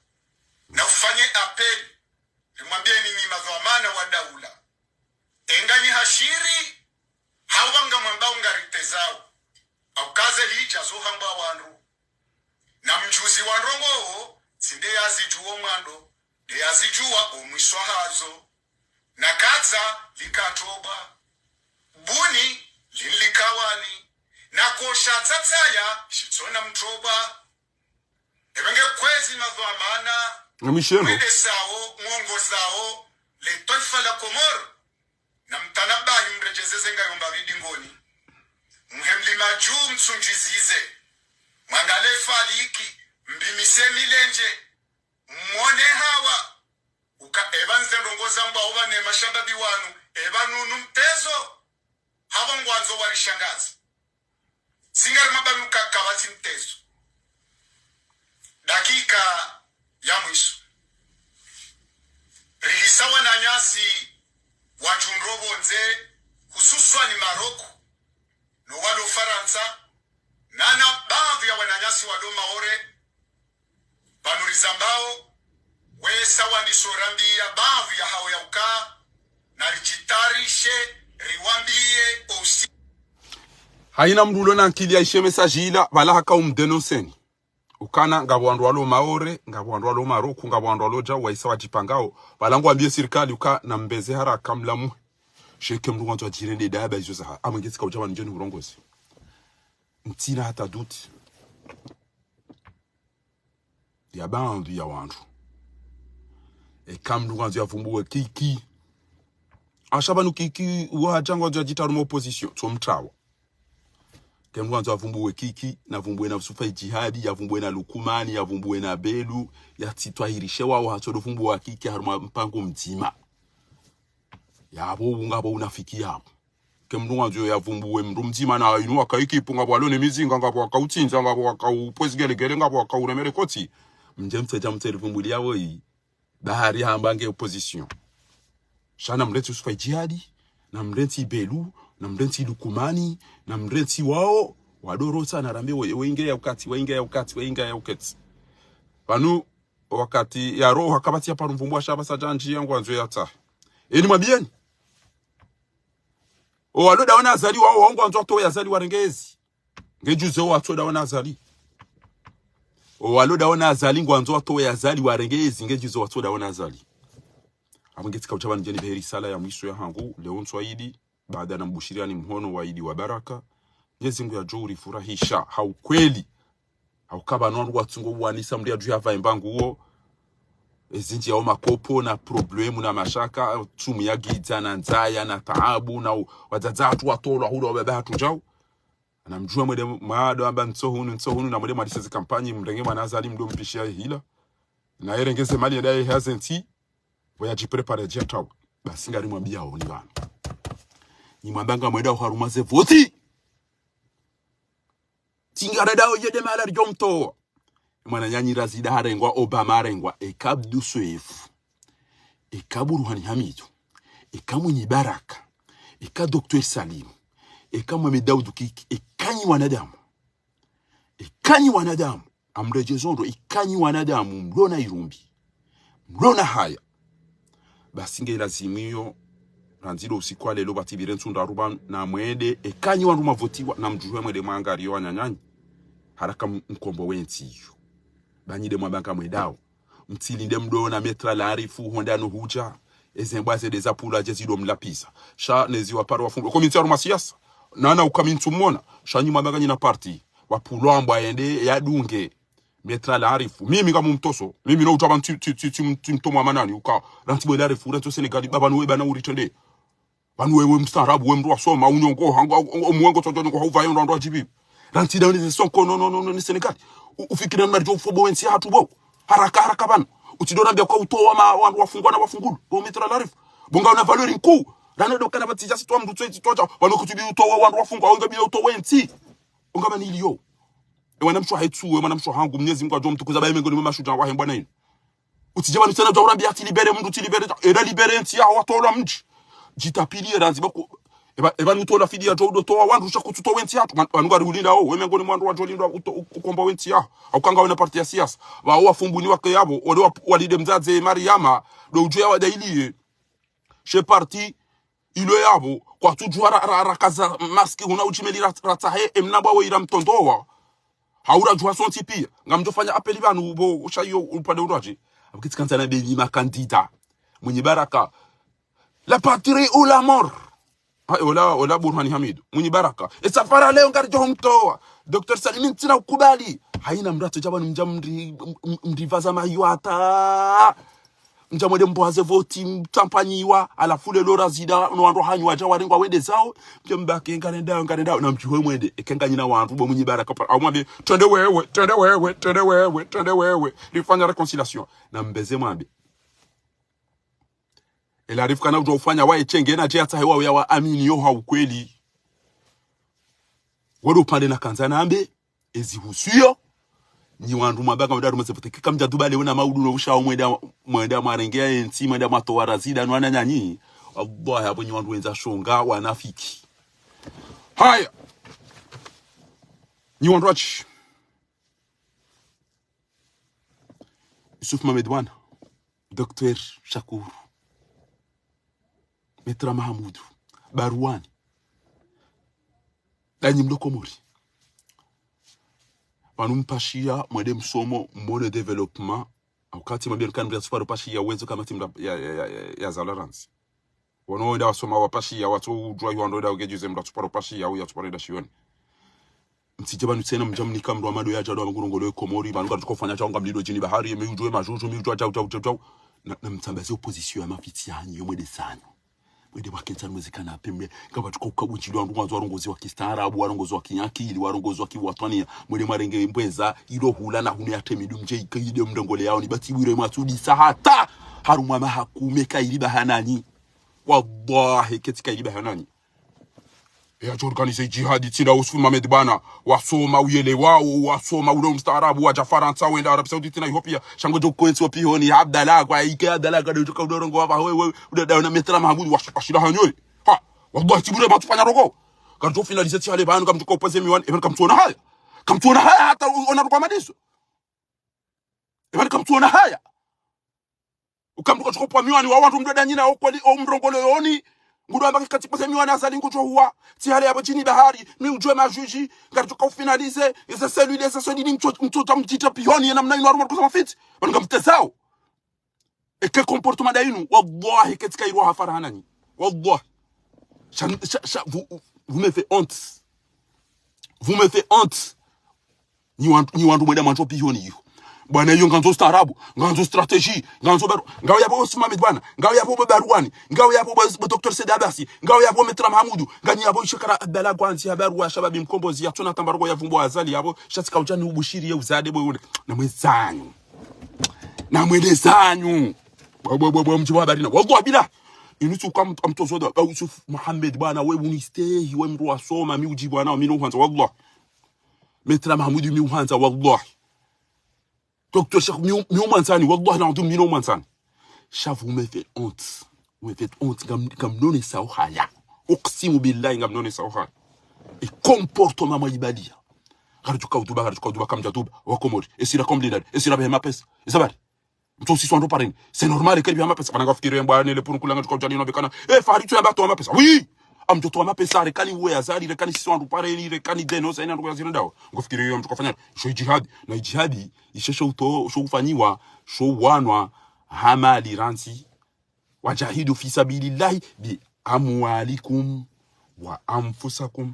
na ufanye apeli limwambie ni madhamana wa daula enganyi hashiri hawanga mwambao ngaritezao au kaze hija zohamba wandu na mjuzi wa rongo sinde yazijuwa mwando de yazijuwa omwiswa hazo na katsa likatoba buni lilikawani na kosha tsatsaya shitsona mtoba ebenge kwezi madhamana Mishelo sao mwongo zao le taifa la Komor na mtanabahi mrejezeze ngayomba vidingoni mhemlima juu msunjizize mwangale faliki mbimise milenje mwone hawa uka ebanze rongoza mba oba ne mashababi wanu ebanunu mtezo hawa ngwanzo walishangazi singari mababi ukakabati mtezo dakika ya mwisho rihisawa na nyasi wajunrobo nze hususwa ni Maroko no walo Faransa nana baadhi ya wananyasi wado Maore banurizambao wesa wandisorambia baadhi ya hao ya ukaa na rijitarishe riwambie osi haina mrulo na nkili aishe mesajila bala haka umdenoseni ukana ngabo wandu walo Maore ngabo wandu walo Maroko ngabo wandu walo Jawa isa wajipangao balangu ambie serikali uka na mbeze haraka mlamu sheke mru wantu wajirende daba izo zaha amangezi kwa ujama njeni urongozi ntina hata duti ya bandu ya wandu kamdu kwanza yafumbuwe kiki ashabanu kiki wajangwa jitaru opposition to mtawa kemdu kwanza yafumbuwe kiki na vumbuwe na sufa jihadi yavumbuwe na lukumani yavumbuwe na belu yatitwahirishe wao hatodo fumbuwa kiki haruma mpango mtima yabo ngabo unafiki yabo kemdu kwanza yavumbuwe mndu mtima na inu akaikipu ngabo alone mizinga ngabo akautsinza ngabo akaupwezigelegele ngabo akauremere koti mjemtseja mtserifumbuli yawo yi bahari hambange opposition shana mreti usufa jihadi na mreti belu na mreti lukumani na mreti wao wadorota na rambe weinge ya ukati panu wakati ya roho hakabati ya parumvumbua shaba sajanji yangu anzo yata eni mabieni o aloda wana azali wao wangu anzo to ya azali warengezi ngejuze wa to da wana azali waloda wana azali ngwanzo to ya azali warengezi ngejuzo watoda wana azali abangetika uchabana jeni beheri sala ya mwisho ya hangu leo nswaidi baada na mbushiriani mhono wa idi wa baraka Mwenyezi Mungu ya juri furahisha haukweli haukaba nwandu watungo wanisa mdia juu hava imbangu huo ezinji ya makopo na problemu na mashaka tumu ya giza na nzaya na taabu na wadzadzatu watolo hulo wabebe hatujau na mjua mwede maado amba nsohunu na mwede mwadisezi kampanyi mrenge manazali mdo mpishia hila na erengeze mali yadaye hazenti waya jiprepare jia tawu basi ngari mwambia hao ni wano ni mwambanga mweda uharumaze voti tingare dao yede malar jomto mwana nyanyi razida harengwa Obama harengwa ekabdu suefu ekabu Ruhani Hamidu ekamwenye Baraka eka Dr. Salim eka Mohamed Daoud Kiki ekanyi wanadamu amrejezondo ekanyi wanadamu mlona irumbi mlona haya basi nge lazimiyo ranzilo usiku lelo batibire nsunda ruban na mwede ekanyi wandu mavotiwa na mjuwe mwede mwangari wanyanyanyi haraka mkombo wentiyo banyide mwabanga mwedao mtilinde mdona metra la arifu honda no huja ezembwaze deza pula jezido mlapisa sha nezi waparo wafungu komiti ya rumasiasa nana ukamintu mwona shanyi mwabanga nyina party wapulwambwa ende yadunge metra la arifu mimi kama mtoso mimi no utaba mtomwa manani uka rantibo la arifu ranto Senegal baba no weba na uritende banu wewe mstarabu we mrwa soma unyongo hanga omwengo tonjoni ko hauva yondo ndo ajibi ranti da ni sonko no ni Senegal ufikira na rjo fobo wensi hatu bo haraka bana utidona bya kwa utowa ma wandu wafungwa na wafungulu bo metra la arifu bonga una valeur nku rana do kana batija sitwa mdu tweti tocha wano kutubi utowa wandu wafungwa wanga bi utowa wensi ongama niliyo wana msho haitsuwe mwana msho hangu Mwenyezi Mungu ajom tukuza baye mengoni mashuja wa hembwa nini utijaba nitana do urambia ati libere mndu tilibere era libere nti ya watola mji jitapili ranzi bako eba nutola fidi ya jodo towa wandu shakututo wenti hatu wanu gari ulinda o we mengoni mwandu wajolinda ukomba wenti ya aukanga wana parti ya siasa wa wafumbuni wake yabo wale walide mzaze Mariama do ujoya wa daili she parti ilo yabo kwa tujua rakaza maski huna uchimeli ratahe emnabwa wa ira mtondowa haura jua sonti pia ngamjofanya apeli banu bo ushayo upande uraje abikitikanta na bebi makandida mwenye Baraka la patrie ou la mort ola Burhani Hamidu mwenye Baraka safara leo ngarijo mtoa Dr. Salim tina ukubali haina mrato jabani mdivaza mayuata njamode mboaze voti mtampanyiwa alafule lora zida no wandu hanywa jawaringwa wede zao njembake nganenda na mjuwe mwede ekenganyina wandu bo mwenye Baraka amwambe twende wewe lifanya reconciliation na mbeze mwambe ela arifu kana ujofanya wae chenge na je hata hewa ya waamini yo haukweli wado pande na kanzana ambe ezihusuyo ni wandu mabanga mdaru msefute kamja dubale wona maudu no ushawo mwenda marengea enti mwenda matowara zida nwana nyanyi wallahi hapo ni wandu wenza shonga wanafiki haya ni wandu wachi Yusuf Mohamed Wana Dr. Shakur Metra Mahamudu Baruani danyi mdoko mori wanumpashia mwede msomo mbone development wakati mabia nukani sufaru pashia wezo kama timu ya Zalaransi wanoenda wasoma wapashia watu ujua yuandoida ugejuze mda sufaru pashia uya sufaru ida shioni msijaba nusena mjamnika mro amado ya jado ngurongolo Komori banuka tukofanya changa mlido jini bahari yemeujwe majojo miujwa chau na mtambaze opposition ya mafitiani yomwe desanyo mwede wakenza mwezekana pembe ngaba tukokabunchilwa ndwanzo warongozi wa kistaarabu warongozi wa kinyakili warongozi wa kiwatwania mwede marenge mbweza ilo hula na hune atemidu mje ikide mndongole yao ni batibwire matudi sahata harumwa mahakumeka iliba hanani wallahi ketika iliba hanani ya organize jihadi tira Usman Mohamed bana wasoma uyele wao wasoma ule mstaarabu wa Faransa wenda Arabia Saudite na Ethiopia shango jokwenzi wa pihoni Abdallah kwa ike Abdallah kada utoka udorongo hapa wewe udaona metra Mahmud washira hanyoi ha wallahi tibure batufanya rogo karto finalize tshale bana kamtuka upeze miwani even kamtuona haya hata onaruka madiso even kamtuona haya ukamtuka chukopwa miwani wa watu mdoda nyina okoli omrongolo yoni ngudo ambaki katika semi wana asali ngucho huwa tihari hapo chini bahari mi ujue majuji ngatuka ufinalize isa cellules sa sodi mtoto mtita pioni na mna normal kwa fit banga mtesao et quel comportement d'ainu wallahi katika irwa hafarhanani wallahi vous me faites honte ni wantu mweda mancho pioni bwana hiyo nganzo staarabu nganzo strategy nganzo baro ngao yapo Usman Mohamed bwana ngao yapo Barwani ngao yapo Dr. Said Abasi ngao yapo Metra Mahmudu ngani yapo Shekara Abdallah Gwanzi habaru wa shababi mkombozi ya tuna tambargo ya vumbo azali yapo shatika ujani ubushiri ya uzade bwe na mwelezanyu bwa mjibu habari na wallahi bila inusu kam amtozoda Yusuf Mohamed bwana wewe unistay wewe mru wasoma mi ujibu bwana mimi no kwanza wallahi Metra Mahmudu mi uhanza wallahi Docteur Cheikh Mioumansani, wallahi na ndum mino mansani. Chef, vous me faites honte. Vous me faites honte comme non ça au haya. Oksimu billahi ngam non ça au haya. Et comportement ma ibadia. Garatuka utuba kam jatuba wa Komori. Et si la komblina, et si la behema pesa. Isabari. Mto si swando pareni. C'est normal que behema pesa. Bananga fikiri mbane le pour kulanga tukau jani no bekana. Fari tu yamba to ma pesa. Oui. Amjoto ma pesa rekani uwe azari rekani si swando pareni rekani deno sa ina ngoya zinandao. Ngofikiri yo mtukafanya. Sho jihad na jihadi ishesho uto sho ufanyiwa sho wanwa hamali ransi wajahidu fi sabilillahi bi amwalikum wa anfusakum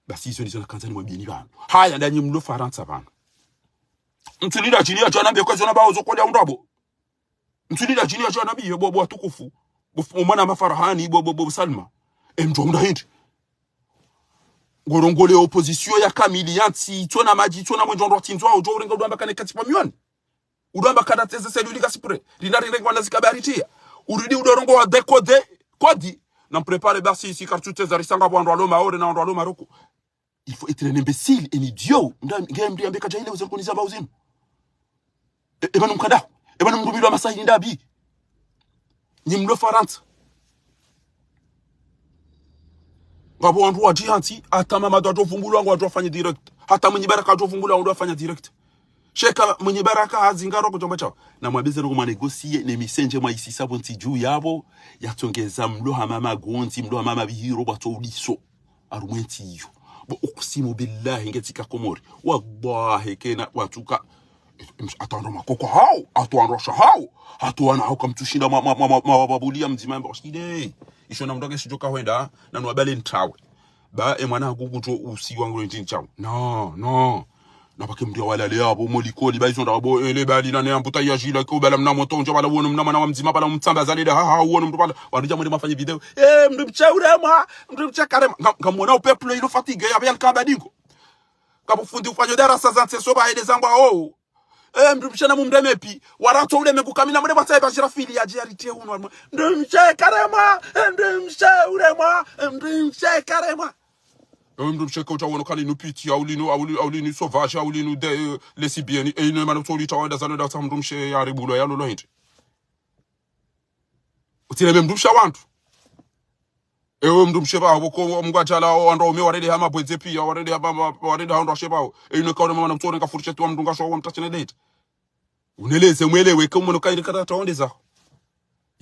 basi hizo ndizo kanzani mwabieni bana haya ndani mlo Faransa bana mtulida chini ya jana mbe kwa zona bawo zokolya ndabo mtulida chini ya jana biyo bobo tukufu mwana mafarahani bobo Salma mjonda hindi ngorongole opposition ya kamili yanti tona maji tona mwenjondo tinzwa ujo urenga udamba kane katipa miwani udamba kada teze seluli kasipre rinari ngwana zikabaritia uridi udorongo wa decode kodi na prepare basi ici kartute za risanga bwa ndo maore na ndo maroko il faut être un imbécile un idiot ngambi ambeka jaile uzakuniza bauzinu banu mkada banu mdumilo masahi ndabi nyimlo Faransa ngabo wantu wa jihanti hata mama ndo vumbulwa ngo afanye direct hata mwenye baraka ndo vumbulwa ngo afanye direct sheka mwenye baraka azingaro kutomba chao na mwabeze ngo manegosie ne misenje mwa isi sabonti juu yabo yatongeza mlo mama gonzi mlo mama bihiro bato uliso arumenti yo bo ukusimu billahi ngetika Komori wallahi kena watuka atando makoko hao atuandosha hao kamtushinda mababulia mzima mbashide ishona mndoge shijoka wenda na nwabale ntawe ba mwana hakukuto usiwa ngo ntin chao no na bake mdia wala le abo molikoli ba izonda abo ele bali na ne amputa ya jila ko bala mna moto njo bala wona mna mana mzima bala mtsamba zalile wona mtu bala wanija mwende mafanye video mndu mchaurema mndu mchakarema ngamona upeple ilo fatigue ya bien kabadingo kabufundi ufanyo darasa za nseso ba ile zamba mdumshana mumdemepi warato ule mekukamina mwende basa bashira fili ya jarite uno ndumshe karema ndumshe ko tawono kali no piti aulinu sauvage aulinu de lesbienne e ino manu toli tawanda zano da tam ndumshe ya ribulo ya lolo hindi utile mdumsha wantu mdumshe ba boko mgwajala wando me warede hama bweze pia warede hando shebao ino kaona mama mtore ngafurche tu mdunga sho wamtachene date uneleze mwelewe kama unokairi kata taondeza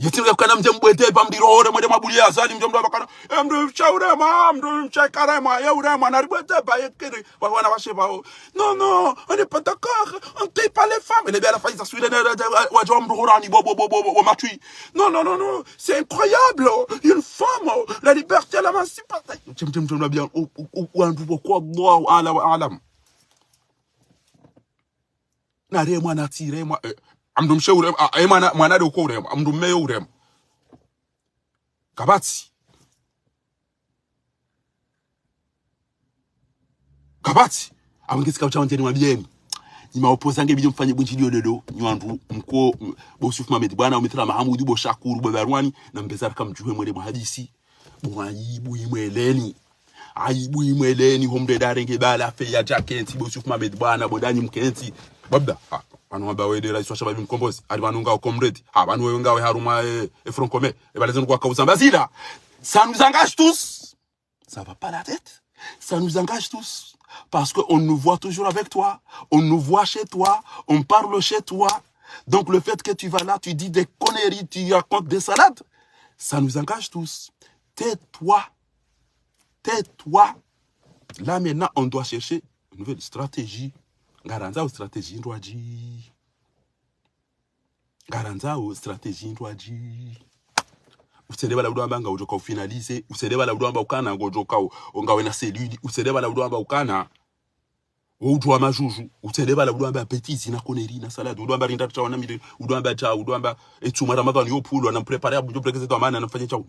yetinga kana mjembwete pa mdirore mwede mabulia azali mjomdo abakana mdo chaurema mdo chakarema ya urema na ribwete pa yekere wana washeba non on n'est pas d'accord on paye pas les femmes et les bien la faille ça suit wa jomdo horani bo matui non c'est incroyable une femme la liberté l'émancipation mjomdo bien ou andu kwa Allah wa alam na remwa na tiremwa amdum sheurem mwana de ko urem amdum me urem kabati abangitsika uchawanteni mwabieni ni maopozange bidyo mfanye bunjilio dodo nywandu mko bosuf Mohamed bwana umithra Mahamudi bo Shakuru babarwani na mbezara kamjuhe mwele muhadisi bwayibu imweleni aibu imweleni homde darenge bala fe ya jakenti bosuf Mohamed bwana bodani mkenti babda banu abawede rais wa shababi mkombozi ali banunga comrade banu wenga we haruma Froncomé e balezenu kwa kauzamba zida ça nous engage tous ça va pas la tête ça nous engage tous parce que on nous voit toujours avec toi on nous voit chez toi on parle chez toi donc le fait que tu vas là tu dis des conneries tu racontes des salades ça nous engage tous tais-toi là maintenant on doit chercher une nouvelle stratégie Garanza ou stratégie ndwaji. Usedeba la udwamba nga ujoka ufinalize, usedeba la udwamba ukana nga ujoka ungawe na seludi, usedeba la udwamba ukana ujwa majuju, usedeba la udwamba petizi na koneri na salade, udwamba rinda chawa na mide, udwamba etuma Ramadhan yo pulo na prepare abu prekeze to amana na mfanye chawa.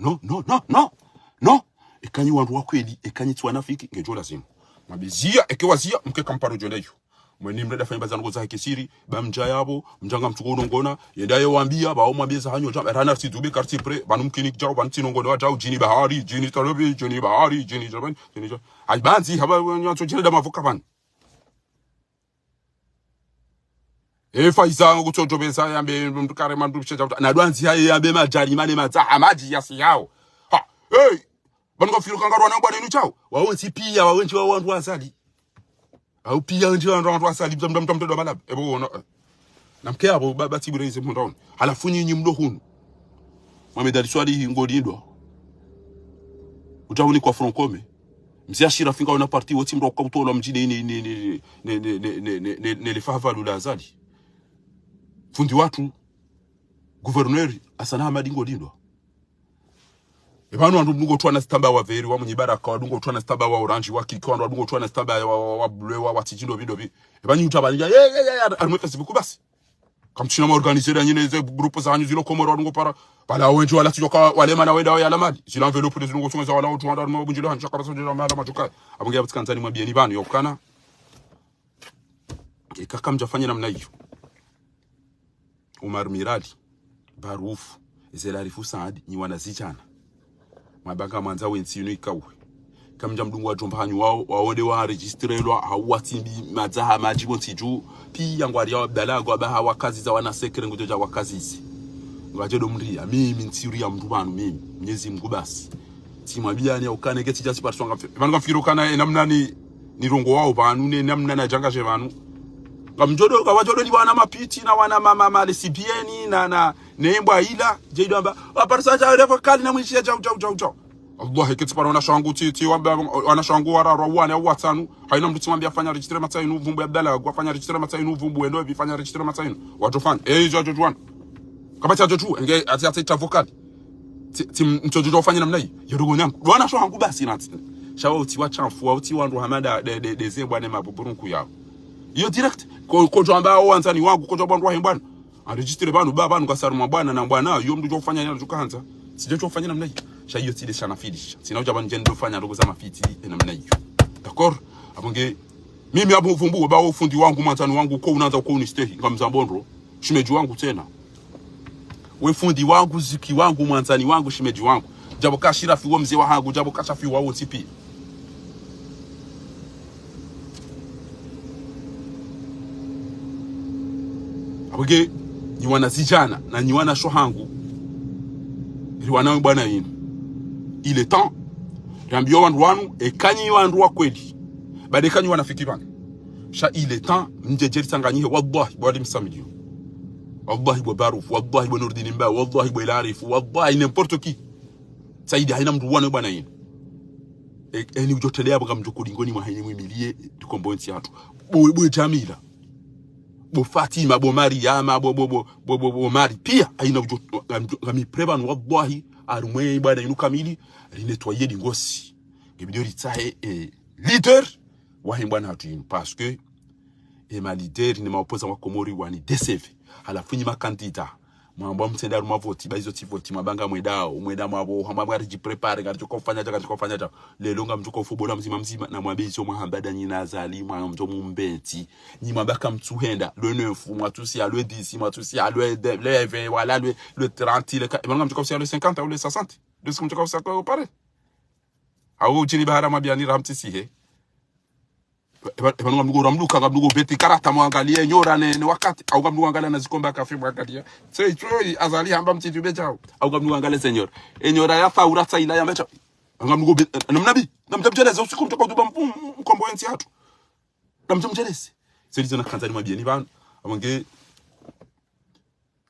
Non. Ekanyi wandu wakweli, ekanyi twanafiki ngejola simu. Mabizia ekewazia mke kamparo joneyo. Mweni mreda fanya bazango za kesiri bamja yabo mjanga mtukono ngona yendaye wambia ba omwabeza hanyo jamba rana sidube quartier près banum clinique jaw ban tinongo wa jaw jini bahari jini talobi jini bahari jini jaban jini jaw ay banzi haba nyanso jere da mavuka ban faiza ngutoto besa yambe mtu kare mandu cheja na dwanzi haye yambe majari mane maza amaji yasi yao ha bango firu kangarwa na bwana inu chao wawonsi pia wawenji wa wandu asali au pia ndio ndo asali mtamdo malab ebo no namke abo bati bureze mundon halafu nyinyi mdo hunu Mohamed Ali Swali ngodindo utauni kwa Froncomé msiashira finga una parti woti mdo kwa utola mjini ne lifava lula azali fundi watu gouverneur Hassan Hamadi ngodindo Ebanu andungo twana stamba wa veri wa munyi baraka wadungo twana stamba wa orange wa kikondo wadungo twana stamba wa bleu wa tijindo bidobi ebanyu utabanja armeka sibuku basi kamchina ma organiser nyine ze groupe za hanyu zilo komoro wadungo para bala wenjo wala tijoka wale mana wenda ya lamadi zila envelope de zungo chunga za wala watu wanda mo bunjilo hancha karaso de mala majuka abunge yabutskanzani mwabieni banu yokana ikaka mjafanya namna hiyo Umar Mirali Barufu Zelarifu Saadi ni wanazichana mabanga manza wensino ikawe kamja mdungu wa jomba hanyu wao waonde wa registrelwa hawatimbi mazaha majibo tiju pia ngwari ya Abdalago abaha wakazi za wana sekre ngujoja wakazi hizi ngajedo mria mimi ntiria mndu banu mimi Mwenyezi Mungu basi timwabiani ukane geti just part songa banu kamfiro kana namna ni rongo wao banu ne namna na jangaje banu kamjodo kawajodo ni wana mapiti na wana mama lesibieni na nemba ila jeido amba aparsa cha refa kali na mwishia jao Allah kiti para wana shangu ti wana shangu wara wana watanu haina mtu timwambia fanya registre matainu vumbu Abdalla kwa fanya registre matainu vumbu endo vifanya registre matainu watofanya jojo juan kabati jojo nge ati tavokali tim mtojo fanya namna hii yodogo nyangu wana shangu basi nati shawa uti wachafu uti wandu hamada de zebwa ne mabuburunku yao yo direct ko jamba wanzani wangu ko jamba ndwa himbana registre banu baba nukasaru mabwana na bwana yo mdu jofanya nyalo tukaanza sije jofanya namna hiyo shayo tide shana fidisha sina jaba nje ndo fanya ndogo za mafiti namna hiyo d'accord abonge mimi abo vumbu ba ufundi wangu mantani wangu ko unaanza ko unistehi ngamzambondro shimeji wangu tena we fundi wangu ziki wangu mantani wangu shimeji wangu jabo kashira fi wo mzee wa hangu jabo kashafi wa wo tipi abonge ni wanazijana na ni wana shohangu ili wana bwana yinu il est temps rambio wandu ekanyi wandu wa kweli bade kanyi wanafiki bana sha il est temps nje jeri tanganyihe wallahi bwali msamilio wallahi bo Baruf, wallahi bo Nurdin Mba, wallahi bo Ilarif, wallahi n'importe qui saidi haina mtu wana bwana yini eni ujotelea baka mjukuri ngoni mwa haini mwimilie tukombo nti hatu bo Jamila bo Fatima bo Mariama bo Mari pia haina ujotelea ngami preba wallahi arumwe bwana yinu kamili linettoyer dingosi ngebidyo litahe leader wahi bwana hatu yinu parce que ma leader ni maopoza wa Komori wani DCV halafunyi makandida mwamba mtenda ruma voti baizo ti voti mabanga mweda mwabo hamabwa rijiprepare ngati kofanya lelo nga mtuko fubola mzima na mwabizo mwahambada nyina zali mwa mto mumbeti ni mabaka mtuhenda le 9 mwatusi ya le 10 mwatusi ya le 20 wala le 30 le nga mtuko le 50 ou le 60 de ce que mtuko ko pare au jini bahara mabiani ramtisi he Ebanunga mdugo ramduka ngamdugo beti karata mwangalie nyora ne wakati au ngamdugo angalia na zikomba kafe mwangalia sei troi azali hamba mtitu becha au ngamdugo angalia senyor enyora ya faura tsaila ya mecha ngamdugo namnabi namtamjeleza usiku mtoka duba mkombo enti hatu namtamjeleza sei zona kanzani mabieni bana amange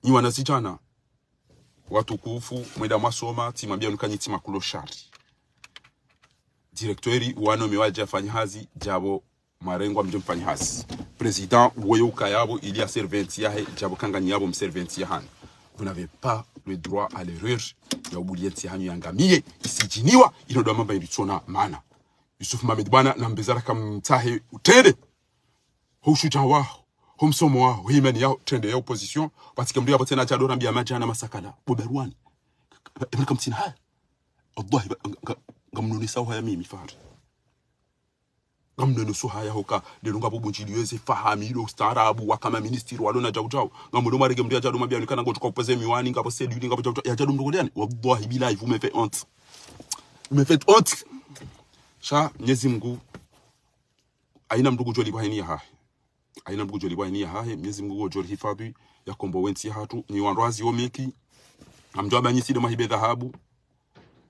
ni wanasichana watu kufu mwenda masoma timambia nukanyiti makuloshari directori wano mewaje afanyahazi jabo marengwa mje mfanyahazi president woyo kayabo il y a serventi yahe jabo kangani yabo mserventi yahani vous n'avez pas le droit à l'erreur ya ubulienti hanyu yangamie isijiniwa inodo mamba iritsona mana Yusuf Mohamed bwana na mbezara kamtahe utende hoshuja wao homsomo wao himeni yao tende ya opposition parce que mndu yabo tena jadora mbia majana masakala boberwani ebeka mtina haya Allah ngamnoni sawa ya mimi fahari ngamnoni suha ya hoka lelunga bubunjiliweze fahami lo starabu wakama ministry walona jawjaw ngamudo marege mdia jadu mabia nikana ngo tukopeze miwani ngabo seduli ngabo jawjaw ya jadu mdogoliani wallahi billahi vous me faites honte sha Mwenyezi Mungu aina mdugu joli bahini ya hahe Mwenyezi Mungu joli hifadhi ya kombo wenti hatu ni wandrazi omeki amjwa nyisi de mahibe dhahabu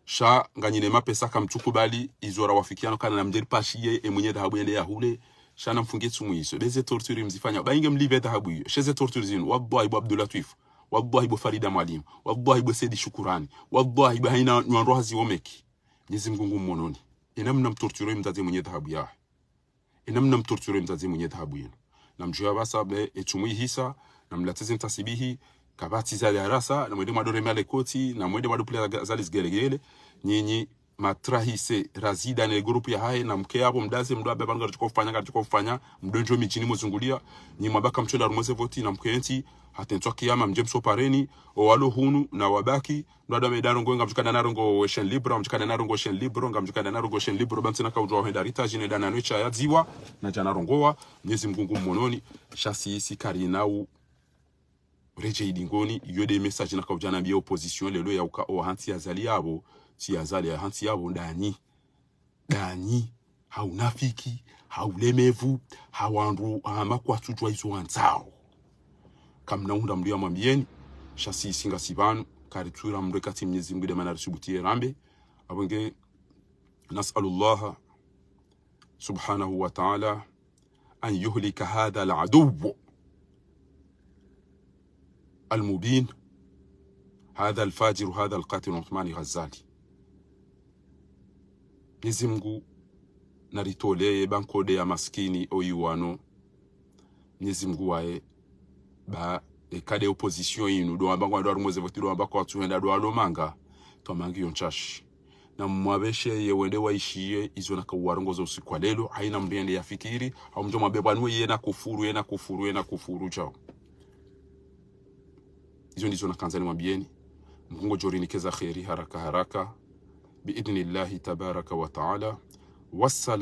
sha nganyine mapesa kamchukubali izora wafikiano kana na mjeri pashiye mwenye dhahabu yende ya hule sha namfungie tsumuiso beze torture mzifanya bainge mlive dhahabu hiyo sheze torture zinu wallahi bu Abdul Latif wallahi bu Farida Mwalimu wallahi bu Saidi Shukurani wallahi bu haina nwanrohazi omeki Mwenyezi Mungu mmononi enamna mtorture mzazi mwenye dhahabu ya enamna mtorture mzazi mwenye dhahabu yenu namjua basa be etumui hisa namlatezi mtasibihi kabati za darasa na mwede madore male koti na mwede madupule za lisgelegele nyinyi matrahise razida na grupu ya hae na mke hapo mdaze mdo abeba ngachukofanya mdonjo michini muzungulia nyi mabaka mchola rumoze voti na mkenti hatentwa kiyama mjemso pareni o walo hunu na wabaki ndo medaro ngo ngamjukana narongo shen libro ngamjukana narongo shen libro bamtsina ka udro henda ritaji ne dana nwecha ya ziwa na jana rongoa Mwenyezi Mungu mmononi shasi sikari nau reje idingoni yode message na kaujana bia opposition lelo ya uka o hanti azali yabo si azali ya hanti yabo ndani haunafiki haulemevu hawandu amakwa tujwa izo wanzao kamna unda mlio mwambieni shasi singa sibanu karitura mrekati Mwenyezi Mungu de manari subutie rambe abonge nas'alullah subhanahu wa ta'ala an yuhlika hadha al-aduw المبين هذا الفاجر هذا القاتل عثمان غزالي Mwenyezi Mungu naritoleye bankode ya maskini oyiwano Mwenyezi Mungu wae ba ekade opposition yinu do ambangwa do arumoze votiro ambako atuenda do alomanga to mangi yonchashi na mwabeshe yewende waishiye izo na kawarongozo usiku lelo haina mbiende ya fikiri au mjo mabebwanwe yena kufuru chao izo ndizo na kanzani mwabieni Mungu jorini keza khairi haraka biidhnillahi tabaraka wa taala wassalamu